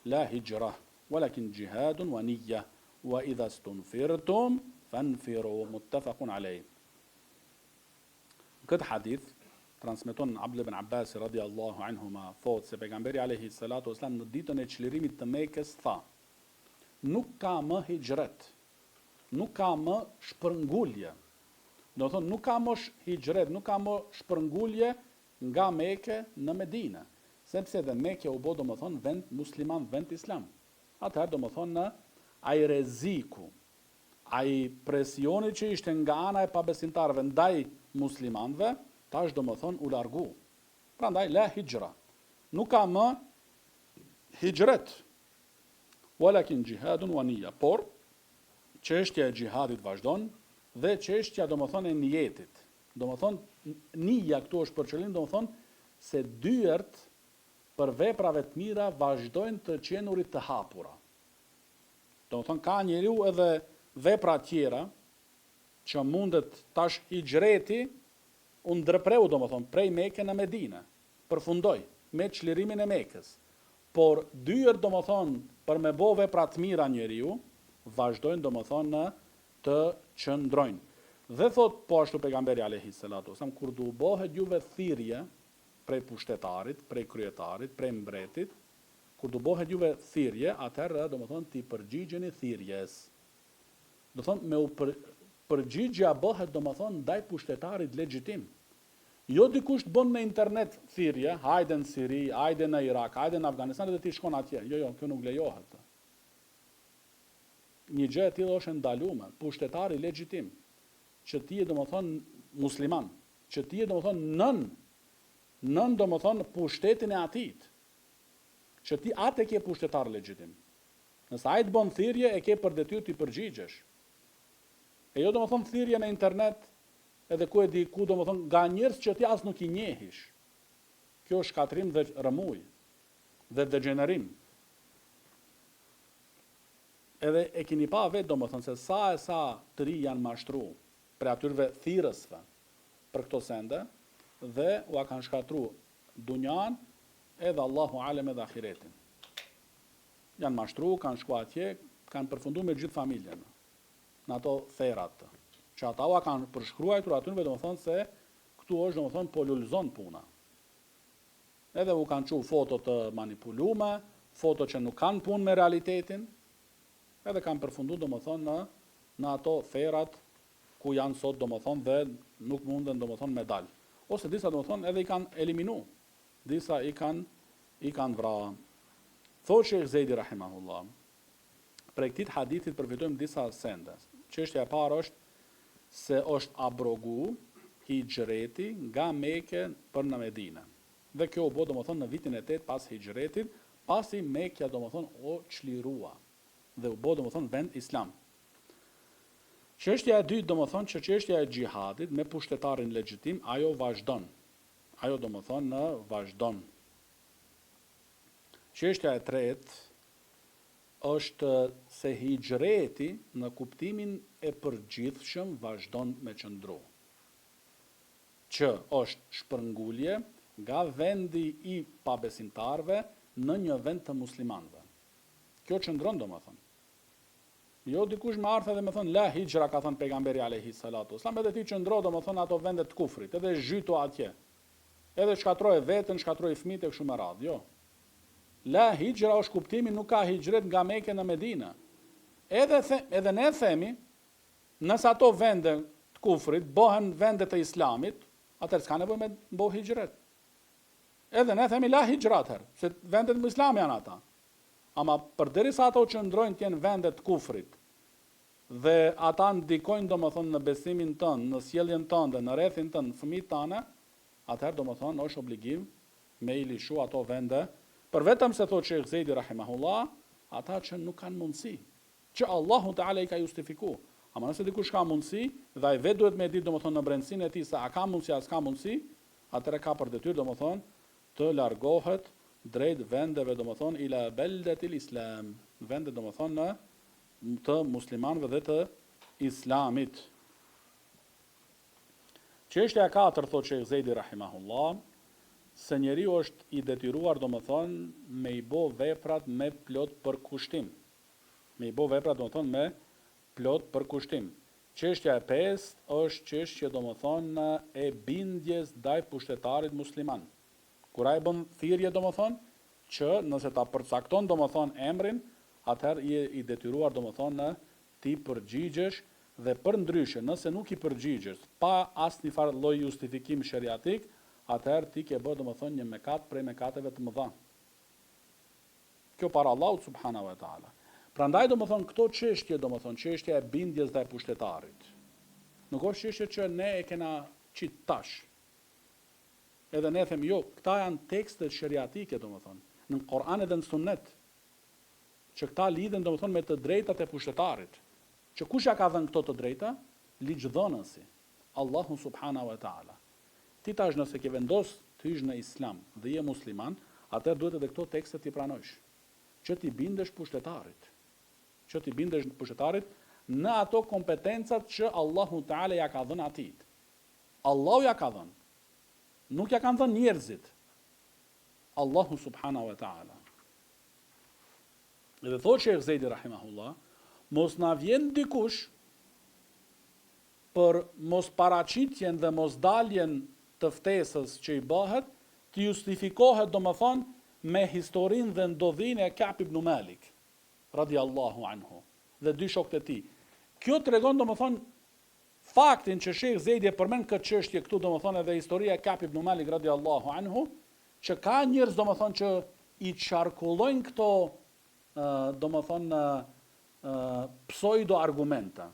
la hijra, walakin jihad wa niyya, wa idha istunfirtum fanfiru, muttafaqun alayh. Këtë hadith transmeton Abdullah ibn Abbas radiallahu anhuma, thotë se pejgamberi alayhi salatu wasalam në ditën e çlirimit të Mekës tha: nuk ka më hijret, nuk ka më shpërngulje. Do thonë nuk ka më hijret, nuk ka më shpërngulje nga Mekë në Medinë, sepse dhe Mekë u bë domethënë vend musliman, vend islam. Atëherë domethënë ai rreziku, ai presioni që ishte nga ana e pabesimtarëve ndaj muslimanëve, tash domethënë u largu. Prandaj la hijra. Nuk ka më hijret. Walakin jihadun wa niyya. Por çështja e xhihadit vazhdon dhe çështja domethënë e niyetit. Domethënë niyya këtu është për qëllim domethënë se dyert për veprave të mira vazhdojnë të qenurit të hapura. Domethënë ka njeriu edhe vepra tjera që mundet tash hijreti u ndërpreu domethënë prej Mekë në Medinë, përfundoi me çlirimin e Mekës. Por dyert domethënë për me bë vepra të mira njeriu vazhdojnë domethënë të qëndrojnë. Dhe thot po ashtu pejgamberi alayhi salatu wasallam, kur do bëhet juve thirrje prej pushtetarit, prej kryetarit, prej mbretit, kur do bëhet juve thirrje, atëherë domethënë ti përgjigjeni thirrjes. Do thonë me u përgjigja bëhet domethënë ndaj pushtetarit legjitim. Jo dikush të bën në internet thirrje, hajde në Siri, hajde në Irak, hajde në Afganistan dhe ti shkon atje. Jo, kjo nuk lejohet. Një gjë e tillë është ndaluar, pushtetari legjitim, që ti je domethënë musliman, që ti je domethënë nën domethënë pushtetin e atit, që ti atë ke pushtetar legjitim. Nëse ai të bën thirrje, e ke për detyrë të përgjigjesh. E jo domethënë thirrje në internet, edhe ku e di ku domethënë nga njerëz që ti as nuk i njehish. Kjo është shkatrim dhe rëmuj dhe degenerim. Edhe e keni pa vetë domethënë se sa të ri janë mashtru për atyre thirrësve për këto sende dhe ua kanë shkatru dunjan edhe Allahu alem edhe ahiretin. Janë mashtru, kanë shku atje, kanë përfunduar me gjithë familjen në ato therat. Që ata ua kanë përshkruajtur atyre domethënë se këtu është domethënë po lulzon puna. Edhe u kanë çu foto të manipuluara, foto që nuk kanë punë me realitetin, edhe kanë përfunduar domethënë në ato therat ku janë sot domethënë dhe nuk munden domethënë me dal. Ose disa domethënë edhe i kanë eliminu, disa i kanë vrarë. Thotë Sheikh Zejdi rahimahullah, prej këtij hadithit përfitojmë disa sende. Çështja e parë është se është abrogu hijreti nga Mekë për në Medinë. Dhe kjo u bë domethënë në vitin e 8 pas hijretit, pasi Mekja domethënë o çlirua dhe u bë domethënë vend islam. Çështja e dytë domethënë që çështja e xhihadit me pushtetarin legjitim, ajo vazhdon. Ajo domethënë vazhdon. Çështja e tretë është se hijreti në kuptimin e përgjithshëm vazhdon me qëndru. Që është shpërngulje nga vendi i pabesimtarve në një vend të muslimanëve. Kjo qëndron domethënë. Jo dikush më ardh edhe më thon la hijra, ka thënë pejgamberi alayhi salatu wasallam, edhe ti qëndro domethënë ato vende të kufrit, edhe zhytu atje. Edhe shkatroje veten, shkatroje fëmijët e kështu me radhë, jo. La hijra është kuptimi, nuk ka hijret nga Mekë në Medinë. Edhe ne themi, nëse ato vende të kufrit bëhen vende të islamit, atëherë s'ka nevojë me bëj hijret. Edhe ne themi la hijra atëherë, se vendet e islamit janë ata. Ama përderisa ato qëndrojnë të jenë vende të kufrit dhe ata ndikojnë domethënë në besimin tënd, në sjelljen tënde, në rrethin tënd, në fëmijët tanë, atëherë domethënë është obligim me i lishu ato vende. Për vetëm se thotë Sheikh Zejdi rahimahullah, ata që nuk kanë mundësi, që Allahu Teala i ka justifiku. Ama nëse dikush ka mundësi, dhe ai vetë duhet me ditë domethënë në brendësinë e tij se a ka mundësi, a s'ka mundësi, atëherë ka për detyrë domethënë të largohet drejt vendeve domethënë ila beldatil islam, vende domethënë të muslimanëve dhe të islamit. Çështja e katërt thotë Sheikh Zejdi rahimahullah, se njeriu është i detyruar domethënë me i bë veprat me plot përkushtim. Me i bë veprat domethënë me plot përkushtim. Çështja e pestë është çështje domethënë e bindjes ndaj pushtetarit musliman. Kur ai bën thirrje domethënë që nëse ta përcakton domethënë emrin, atëherë je i detyruar domethënë ti përgjigjesh dhe përndryshe nëse nuk i përgjigjesh pa asnjë farë lloj justifikim sheriatik, atëherë ti ke bërë domethënë një mekat prej mekateve të mëdha. Kjo para Allahut subhanahu wa taala. Prandaj domethënë këto çështje domethënë çështja e bindjes ndaj pushtetarit. Nuk është çështje që ne e kena qit tash. Edhe ne them jo, këta janë tekste sheriatike domethënë, në Kur'an edhe në Sunnet, që këta lidhen domethënë me të drejtat e pushtetarit. Që kush ja ka dhënë këto të drejta? Ligjdhënësi, Allahu subhanahu wa taala. Ti tash nëse ke vendos të hysh në Islam dhe je musliman, atëherë duhet edhe këto tekste ti pranojsh. Që ti bindesh pushtetarit. Që ti bindesh pushtetarit në ato kompetencat që Allahu taala ja ka dhënë atij. Allahu ja ka dhënë. Nuk ja kanë dhënë njerëzit. Allahu subhanahu wa taala. Edhe thotë Sheikh Zejdi rahimahullah, mos na vjen dikush për mos paraqitjen dhe mos daljen të ftesës që i bëhet, të justifikohet domethënë me historinë dhe ndodhinë e Ka'b ibn Malik, radiallahu anhu, dhe dy shokët e tij. Kjo tregon domethënë faktin që Sheikh Zejdi e përmend këtë çështje këtu domethënë edhe historia e Ka'b ibn Malik radiallahu anhu, që ka njerëz domethënë që i çarkullojnë këto domethënë pseudo argumenta.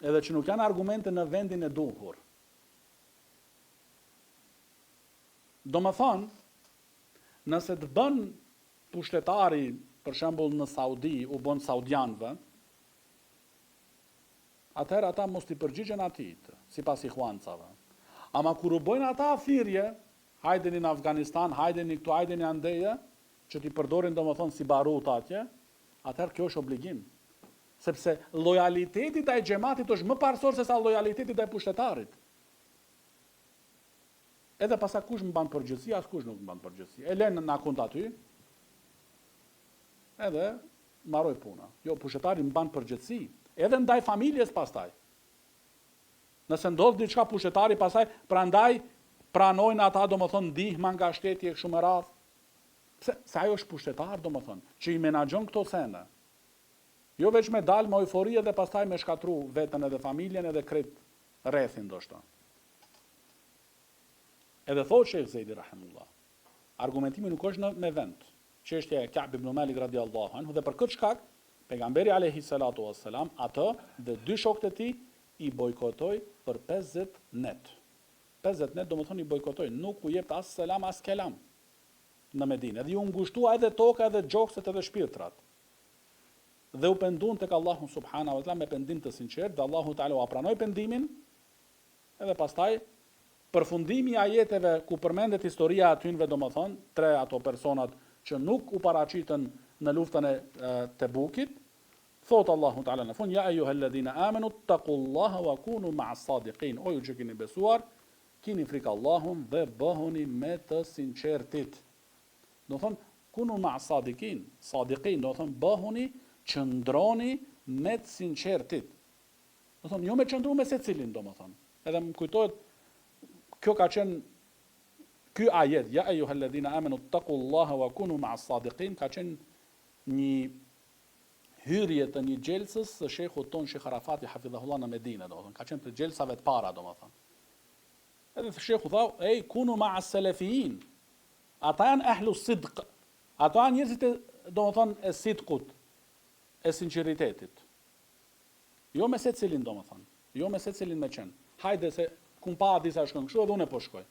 Edhe që nuk janë argumente në vendin e duhur. Domethënë, nëse të bën pushtetari, për shembull në Saudi, u bën saudianëve, atëherë ata mos t'i përgjigjen atij, sipas ikhwancave. Ama kur u bojnë ata thirrje, hajdeni në Afganistan, hajdeni këtu, hajdeni andeje, që t'i përdorin domethënë si barut atje, atëherë kjo është obligim. Sepse lojaliteti ndaj xhamatit është më parsor se sa lojaliteti ndaj pushtetarit. Edhe pasa kush mban përgjegjësi, askush nuk mban përgjegjësi. E lën në akont aty, edhe mbaroi puna. Jo, pushtetari mban përgjegjësi, edhe ndaj familjes pastaj. Nëse ndodh diçka pushtetari pastaj, prandaj pranojnë ata domethënë ndihma nga shteti e kështu me radhë. Se ajo është pushtetar domethënë, që i menaxhon këto sende. Jo veç me dalë me eufori dhe pastaj me shkatru veten edhe familjen edhe krejt rrethin ndoshta. Edhe thotë Sheikh Zejdi rahimullah, argumentimi nuk është me vend. Çështja e Ka'b ibn Malik radiallahu anhu, dhe për këtë shkak pejgamberi alayhi salatu wassalam atë dhe dy shokët e tij i bojkotoi për 50 net. 50 net domethënë i bojkotoi, nuk u jep as selam as kelam në Medinë. Edhe u ngushtua edhe toka edhe gjokset edhe shpirtrat. Dhe u penduan tek Allahu subhanahu wa taala me pendim të sinqert, dhe Allahu taala u pranoi pendimin. Edhe pastaj përfundimi i ajeteve ku përmendet historia e atyve domethënë, tre ato personat që nuk u paraqitën në luftën e Tebukit, thot Allahu taala në fund, ja ayyuhalladhina amanu taqullaha wa kunu ma'as sadiqin. O ju që keni besuar, kini frikë Allahun dhe bëhuni me të sinqertit. Do thon kunu ma'as sadiqin, sadiqin do thon bëhuni, qëndroni me të sinqertit. Do thon jo me qëndru me secilin domethën. Edhe më kujtohet kjo ka qenë ky ajet, ja ayyuhalladhina amanu taqullaha wa kunu ma'as sadiqin, ka qenë një hyrje të një xhelsës së shehut ton Sheikh Arafati hafidhahullah në Medinë, domethën ka qenë të xhelsave të para domethën. Edhe shehu tha, ej kunu ma'as salafiyin. Ata janë ahlu sidq. Ata janë njerëzit domethën e sidqut, e sinqeritetit. Jo me secilin domethën, jo me secilin me qenë. Hajde se kum pa disa shkon kështu edhe unë po shkoj.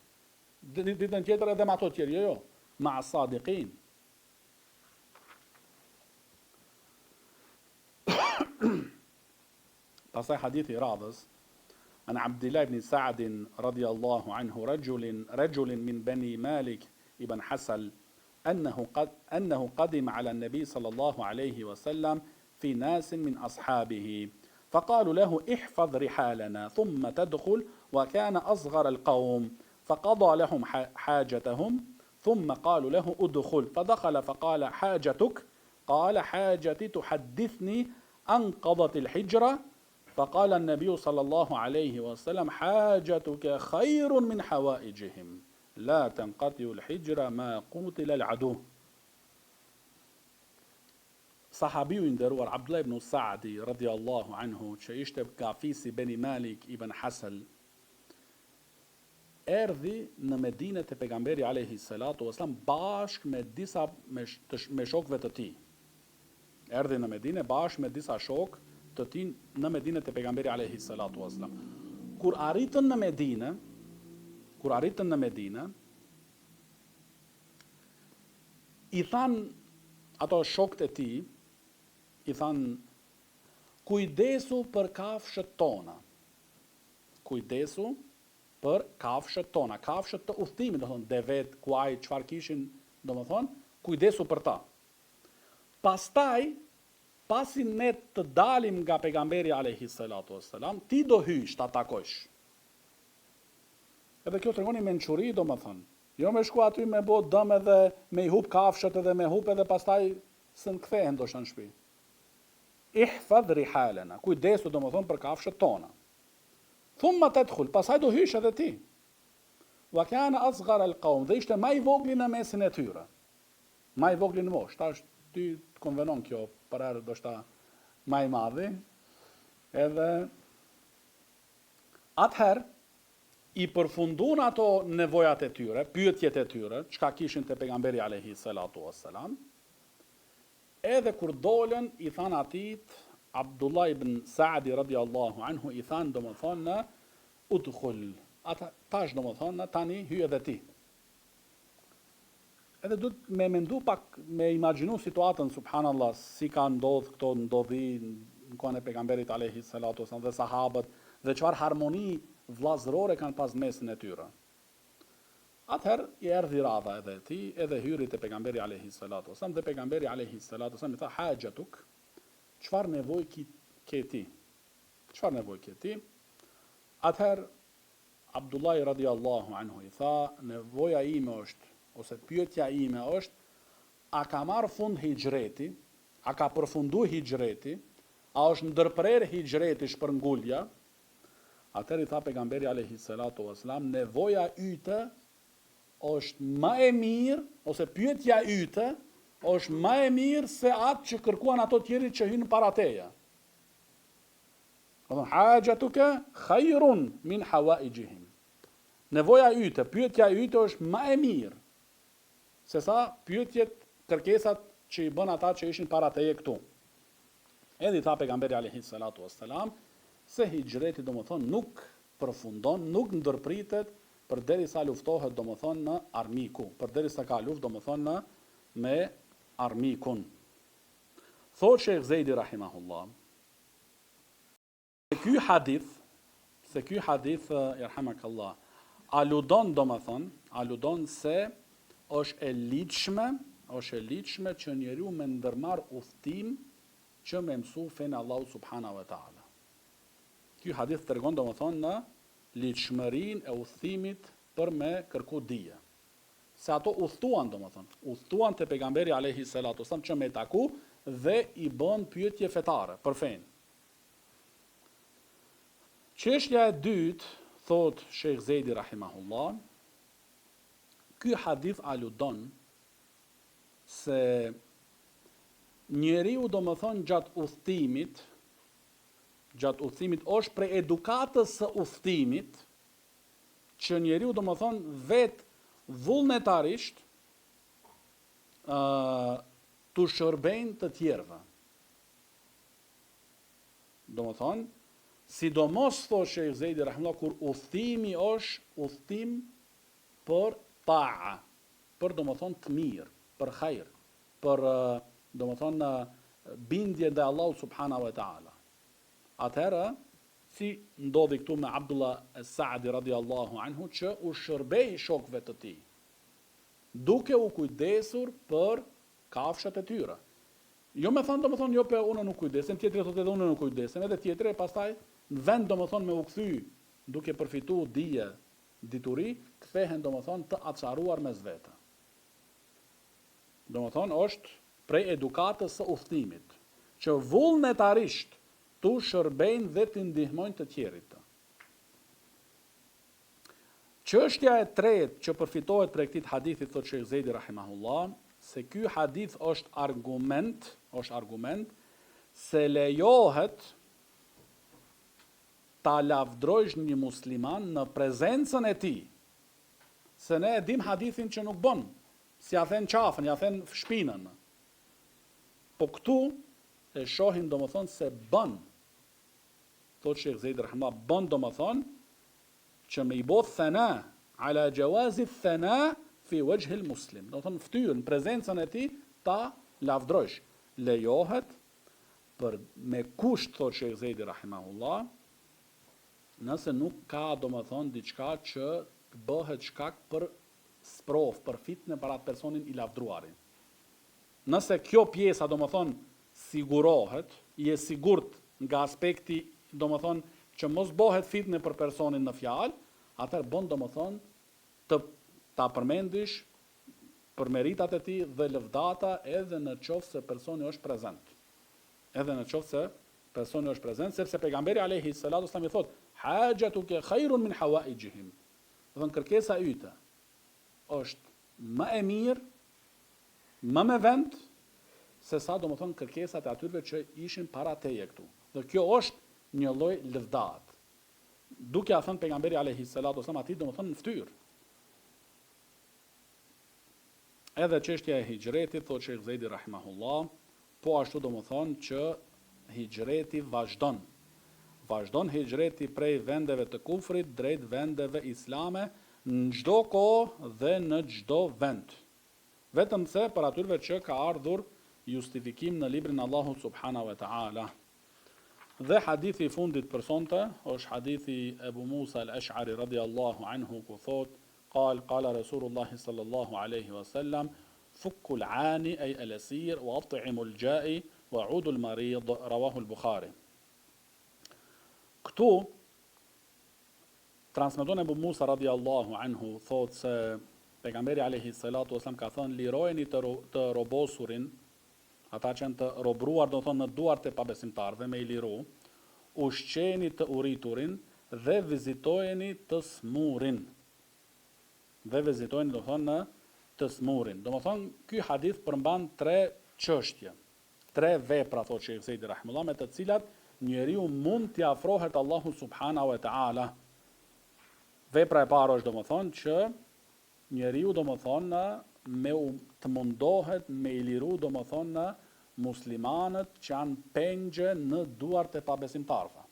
Ditën tjetër edhe me ato tjerë, jo. Ma'as sadiqin. Pastaj hadithi i radhës, عن عبد الله بن سعد رضي الله عنه رجل من بني مالك ابن حسل أنه قدم على النبي صلى الله عليه وسلم في ناس من أصحابه فقالوا له احفظ رحالنا ثم تدخل وكان أصغر القوم فقضى لهم حاجتهم ثم قالوا له ادخل فدخل فقال حاجتك قال حاجتي تحدثني أنقضت الحجرة فقال النبي صلى الله عليه وسلم حاجتك خير من حوائجهم لا تنقطع الحجر ما قتل العدو. Sahabiu i nderuar Abdullah ibn Sa'di radiallahu anhu, që ishte kafisi Beni Malik ibn Hasal, erdhi në Medinë te pejgamberi alayhi salatu wasallam bashkë me disa me shokëve të tij. Erdhi në Medinë bashkë me disa shokë të tij në Medinë te pejgamberi alayhi salatu wasallam. Kur arritën në Medinë, i than ato shokët e tij, i than, kujdesu për kafshët tona. Kujdesu për kafshët tona. Kafshët të udhëtimit, do thonë, devet, kuaj, çfarë kishin, do më thonë, kujdesu për ta. Pastaj, pasi ne të dalim nga pejgamberi alayhi salatu wassalam, ti do hysh ta takosh. Edhe kjo tregoni mençuri, do më thonë. Jo me shku aty me bo dëm edhe me i hub kafshët edhe me hub edhe pastaj së në kthehen do shën shpi. Ihfadh rihalana, kujdesu do më thonë për kafshët tona. Thumma tadkhul, pastaj do hysh edhe ti. Wa kana asghar al-qawm, dhe ishte më i vogli në mesin e tyre. Më i vogli në moshë, tash ty të konvenon kjo, për herë do shta më i madhi. Edhe atëherë i përfundun ato nevojat e tyre, pyetjet e tyre, çka kishin te pejgamberi alayhi salatu wassalam. Edhe kur dolën, i than atit, Abdullah ibn Sa'di radiallahu anhu, i than do më thonë, udkhul, tash do më thonë, tani hy edhe ti. Edhe du të me mendu pak, me imagjinu situatën, subhanallah, si ka ndodhë këto ndodhi në kohën e pejgamberit alayhi salatu wassalam dhe sahabët, dhe çfarë harmoni vllazërore kanë pas mesin e tyre. Atëherë i erdhi radha edhe ti, edhe hyri te pejgamberi alayhi salatu wasallam, dhe pejgamberi alayhi salatu wasallam i tha hajatuk, çfarë nevojë ke ti? Çfarë nevojë ke ti? Atëherë Abdullah radiallahu anhu i tha, nevoja ime është, ose pyetja ime është, a ka marrë fund hijreti, a ka përfundu hijreti, a është ndërprer hijreti shpërngulja? Atëherë i tha pejgamberi alayhi salatu wasallam, nevoja yte është më e mirë, ose pyetja yte është më e mirë se atë që kërkuan ato tjerë që hynë para teje. Hajatuka khairun min hawaijihim. Nevoja yte, pyetja yte është më e mirë se sa pyetjet, kërkesat që i bën ata që ishin para teje këtu. Edhe i tha pejgamberi alayhi salatu wassalam se hijreti do më thonë nuk përfundon, nuk ndërpritet përderisa luftohet do më thonë në armiku, përderisa ka luft do më thonë me armikun. Thot Sheikh Zejdi rahimahullah, se ky hadith, yarhamakallah, aludon do më thonë, aludon se është e lidhshme që njeriu me ndërmarr udhtim që me mësu fenë Allahu subhanahu wa taala. Ky hadith tregon do më thonë në lidhshmërinë e udhëtimit për me kërku dije. Se ato udhtuan do më thonë, udhtuan te pejgamberi alayhi salatu wasallam që me taku dhe i bën pyetje fetare për fenë. Çështja e dytë, thot Sheikh Zejdi rahimahullah, ky hadith aludon se njeriu do më thonë gjatë udhëtimit është prej edukatës së udhëtimit që njeriu do më thonë vetë vullnetarisht të shërbejnë të tjerëve. Do më thonë, sidomos thotë Sheikh Zejdi rahimahullah, kur udhëtimi është udhëtim për ta'a, për do më thonë të mirë, për hajr, për do më thonë bindje ndaj Allahu subhanahu wa taala. Atëherë, si ndodhi këtu me Abdullah Sa'di radiallahu anhu, që u shërbej shokëve të tij, duke u kujdesur për kafshët e tyre. Jo me thonë, do më thonë, jo pe unë nuk kujdesem, tjetëri thotë edhe unë nuk kujdesem, edhe tjetëri pastaj në vend, do më thonë, me u kthy, duke përfitu dije, dituri, kthehen, do më thonë, të acaruar mes vete. Do më thonë, është prej edukatës së udhëtimit, që vullnetarisht tu shërbejnë dhe të ndihmojnë të tjerit. Çështja e tretë që përfitohet prej këtij hadithi, thotë Sheikh Zejdi rahimahullah, se ky hadith është argument se lejohet ta lavdrojsh një musliman në prezencën e tij. Se ne e dim hadithin që nuk bën, si ja thënë qafën, ja thënë shpinën. Po këtu e shohim domethënë se bën. Thotë Sheikh Zejdi rahimahullah, bën domethënë që me I bë thana ala jawazi thana fi wajhi al-muslim. Do të thonë ftyrë në prezencën e tij ta lavdrosh. Lejohet për me kusht, thotë Sheikh Zejdi rahimahullah, nëse nuk ka domethënë diçka që bëhet shkak për sprov, për fitnë për atë personin I lavdruarin. Nëse kjo pjesa domethënë sigurohet, I e sigurt nga aspekti domethënë që mos bëhet fitnë për personin në fjalë, atëherë bën domethënë ta përmendish për meritat e tij dhe lëvdata edhe në qoftë se personi është prezant. Sepse pejgamberi alayhi salatu wasallam I thotë: "Hajatuka khairun min hawaijihim." Do të thonë kërkesa yte është më e mirë, më me vend se sa domethënë kërkesat e atyre që ishin para teje këtu. Dhe kjo është një lloj lëvdat. Duke a thënë pejgamberi alayhi salatu wasallam atij domethënë në fytyrë. Edhe çështja e hijretit, thotë Sheikh Zejdi rahimahullah, po ashtu domethënë që hijreti vazhdon hijreti prej vendeve të kufrit drejt vendeve islame në çdo kohë dhe në çdo vend. Vetëm se për atyre që ka ardhur justifikim në librin Allahu subhanahu wa taala. Dhe hadithi I fundit për sonte është hadithi Ebu Musa al-Ash'ari radiallahu anhu ku thot: qala Rasulullah sallallahu alaihi wasallam fukku al-ani ay al-asir wa at'imu al-ja'i wa 'udu al-marid, rawahu al-Bukhari. Këtu transmeton Ebu Musa radiallahu anhu thot se pejgamberi alayhi salatu wasallam ka thënë: lirojeni të robosurin, ata që janë të robruar, do thonë në duart e pabesimtarëve, me I liru, ushqeni të uriturin dhe vizitojeni të smurin. Do thonë të smurin. Do më thonë, ky hadith përmban 3 çështje, 3 vepra, thotë Sheikh Zejdi rahimullah, me të cilat njeriu mund t'i afrohet Allahu subhanahu wa taala. Vepra e parë është do më thonë që njeriu do më thonë të mundohet me I liru do më thonë muslimanët që janë pengje në duart e pabesimtarëve.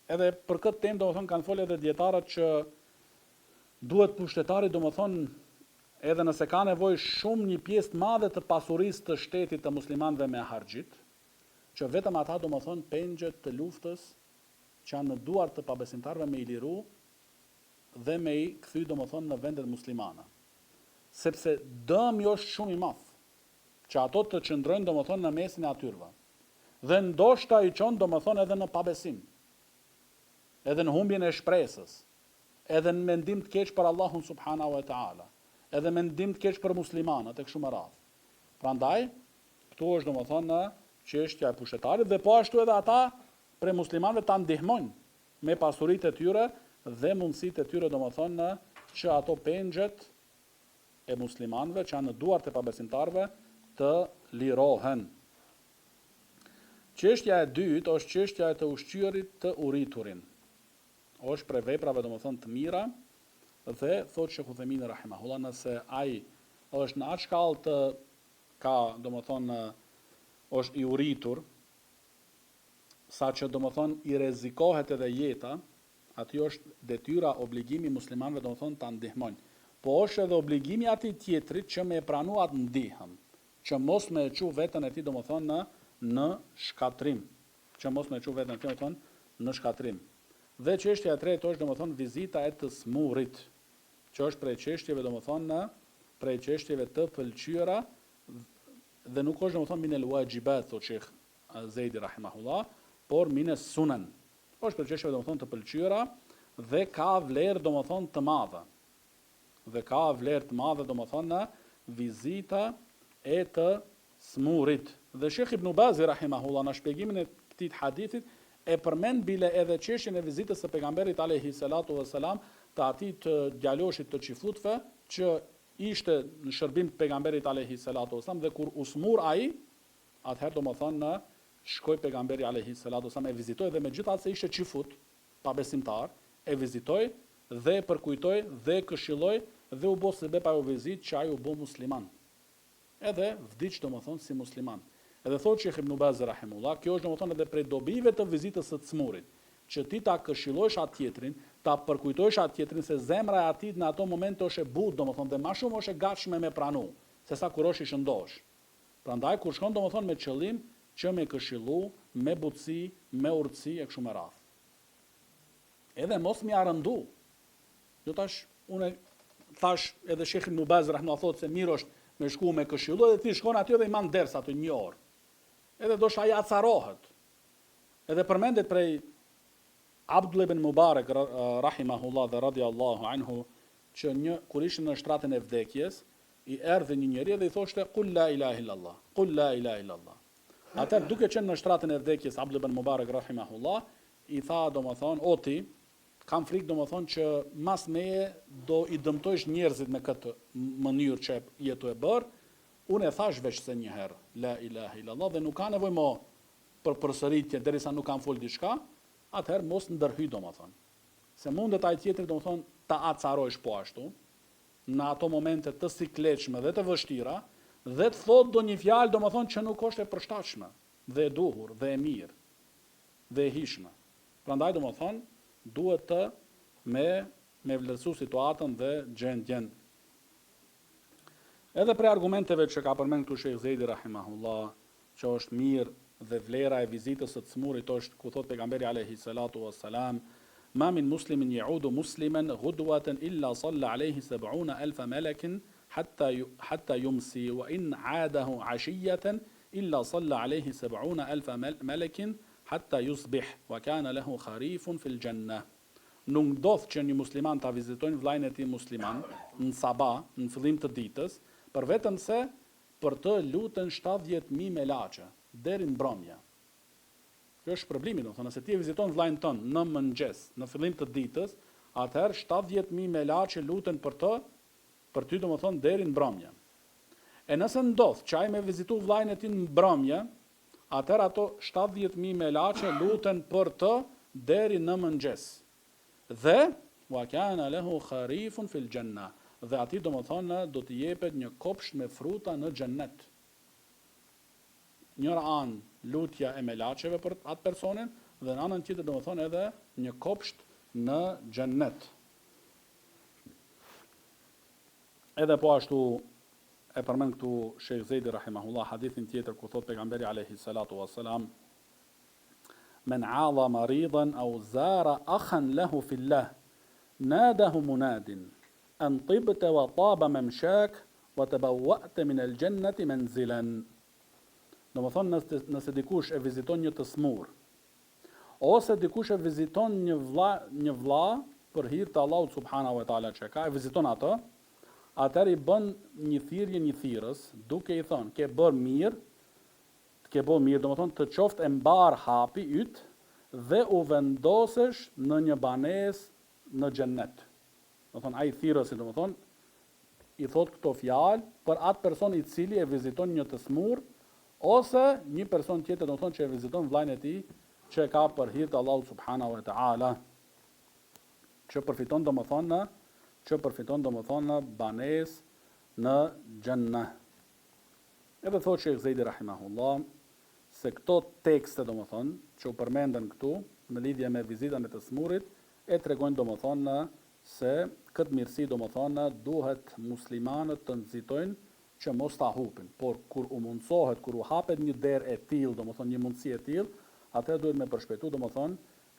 Edhe për këtë temë do më thonë kanë folë edhe dietarët që duhet pushtetari do më thonë edhe nëse ka nevojë shumë një pjesë të madhe të pasurisë të shtetit të muslimanëve me harxhit, që vetëm ata do më thonë pengjet të luftës që janë në duart të pabesimtarëve me I liru dhe me I kthy do më thonë në vendet muslimane. Sepse dëmi është shumë I madh që ato të qëndrojnë do më thonë në mesin e atyrve. Dhe ndoshta I qonë do më thonë edhe në pabesim, edhe në humbjen e shpresës, edhe në mendim të keq për Allahun subhanahu wa taala, edhe mendim të keq për muslimanët e kështu me radhë. Prandaj, këtu është do më thonë në çështja e pushtetarit dhe po ashtu edhe ata për muslimanëve ta ndihmojnë me pasuritë e tyre dhe mundësitë e tyre do më thonë që ato pengjet e muslimanëve që janë në duart e pabesimtarëve të lirohen. Çështja e dytë është çështja e të ushqyerit të uriturin. Është për veprave domethënë të mira dhe thotë Sheikh Uthaymin rahimahullah, nëse ai është në atë shkallë të ka domethënë është I uritur, saqë domethënë I rrezikohet edhe jeta, aty është detyra, obligimi muslimanëve domethënë ta ndihmojnë. Po është edhe obligimi atij tjetrit që me pranu atë ndihmë, që mos me e çu veten e tij domethënë në shkatrim, në shkatrim. Dhe çështja e tretë është domethënë vizita e të smurit, që është prej çështjeve domethënë prej çështjeve të pëlqyera dhe nuk është domethënë min al-wajibat, thotë Sheikh Zejdi rahimahullah, por min as-sunan. Është prej çështjeve domethënë të pëlqyera dhe ka vlerë domethënë të madhe. Domethënë vizita e të smurit. Dhe Sheikh Ibn Bazi rahimahullah në shpjegimin e këtij hadithit e përmend bile edhe çështjen e vizitës së pejgamberit alayhi salatu wassalam të atij të djaloshit të çifutëve që ishte në shërbim të pejgamberit alayhi salatu wassalam dhe kur u smur ai, atëherë domethënë shkoi pejgamberi alayhi salatu wassalam e vizitoi dhe megjithatë se ishte çifut, pa besimtar, e vizitoi dhe përkujtoi dhe këshilloi dhe u bë sebeb ajo vizitë që ai u bë musliman. Edhe vdiq domethënë si musliman. Edhe thotë Sheikh Ibn Baz rahimullah, kjo është domethënë edhe prej dobive të vizitës së smurit, që ti ta këshillojsh atë tjetrin, ta përkujtojsh atë tjetrin se zemra e atij në ato momente është e butë, domethënë dhe më shumë është e gatshme me pranu, sesa kur është i shëndosh. Prandaj kur shkon domethënë me qëllim që me këshillu, me butësi, me urtësi e kështu me radhë. Edhe mos mi arëndu. Jo tash unë thash edhe Sheikh Ibn Baz rahimullah thotë se mirë është me shku me këshillu edhe ti shkon aty dhe i man ders aty një orë. Edhe do shta ja acarohet. Edhe përmendet prej Abdullah ibn Mubarak rahimahullah dhe radiallahu anhu që kur ishin në shtratën e vdekjes, i erdhi një njeri dhe i thoshte qul la ilaha illallah, qul la ilaha illallah. Atë duke qenë në shtratën e vdekjes Abdullah ibn Mubarak rahimahullah, i tha domethënë, o ti, kam frikë domethënë që mas meje do i dëmtojsh njerëzit me këtë mënyrë që jetu e bërë, unë e thash veç se një herë, la ilaha illallah, dhe nuk ka nevojë më për përsëritje derisa nuk kam fol diçka, atëherë mos ndërhyj domethënë. Se mundet ai tjetri domethënë ta acarojsh po ashtu, në ato momente të sikletshme dhe të vështira, dhe të thotë do një fjalë domethënë që nuk është e përshtatshme, dhe e duhur, dhe e mirë, dhe e hishme. Prandaj domethënë duhet të me vlerësu situatën dhe gjendjen. Edhe për argumenteve që ka përmend këtu Sheikh Zejdi rahimahullah, që është mirë dhe vlera e vizitës së smurit është ku thot pejgamberi alayhi salatu wassalam, ma min muslimin yaudu musliman ghudwatan illa salla alayhi 70,000 malakin hatta yumsi wa in aadahu ashiyatan illa salla alayhi 70,000 malakin hatta yusbih wa kana lahu kharifun fil janna. Nuk ndodh që një musliman ta vizitojnë vllajën e tij musliman në sabah, në fillim të ditës, për vetëm se për të lutën 70,000 melaçe deri në mbrëmje. Kjo është problemi, domethënë, nëse ti e viziton vllajën tënd në mëngjes, në fillim të ditës, atëherë 70,000 melaçe luten për ty domethënë deri në mbrëmje. E nëse ndodh që ai me vizitu vllajën e tij në mbrëmje, atëherë ato 70,000 melaçe luten për të deri në mëngjes. Dhe wa kana lahu kharifun fil janna. Dhe atij domethënë do t'i jepet një kopsht me fruta në xhennet. Njëra anë lutja e melaçeve për atë personin dhe në anën tjetër domethënë edhe një kopsht në xhennet. Edhe po ashtu e përmend këtu Sheikh Zejdi rahimahullah hadithin tjetër ku thot pejgamberi alayhi salatu wassalam, men aadha maridan aw zara akhan lahu fillah nadahu munadin an tibta wa taba mamshak wa tabawwa'ta min al-jannati manzilan. Domethënë nëse dikush e viziton një të smur, ose dikush e viziton një vlla për hir të Allahut subhanahu wa taala që ka, e viziton atë, atëherë i bën një thirrje një thirrës, duke i thënë, ke bërë mirë, domethënë të qoftë e mbar hapi yt dhe u vendosesh në një banesë në xhennet. Domethënë ai thirrësi domethënë i thot këto fjalë për atë person i cili e viziton një të smur ose një person tjetër domethënë që e viziton vllajën e tij që ka për hir të Allahut subhanahu wa taala, që përfiton domethënë banesë në xhennet. Edhe thot Sheikh Zejdi rahimahullah se këto tekste domethënë që u përmenden këtu në lidhje me vizitën e të smurit e tregojnë domethënë se këtë mirësi domethënë duhet muslimanët të nxitojnë që mos ta hupin, por kur u mundsohet, kur u hapet një derë e tillë, domethënë një mundësi e tillë, atëherë duhet me përshpejtu domethënë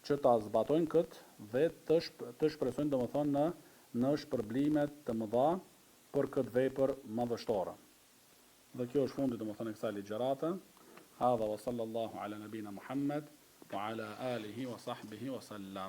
që ta zbatojnë këtë dhe të shpresojnë domethënë në shpërblimet të mëdha për këtë vepër madhështore. Dhe kjo është fundi domethënë e kësaj ligjërate. Hadha wa sallallahu ala nabina Muhammad wa ala alihi wa sahbihi wa sallam.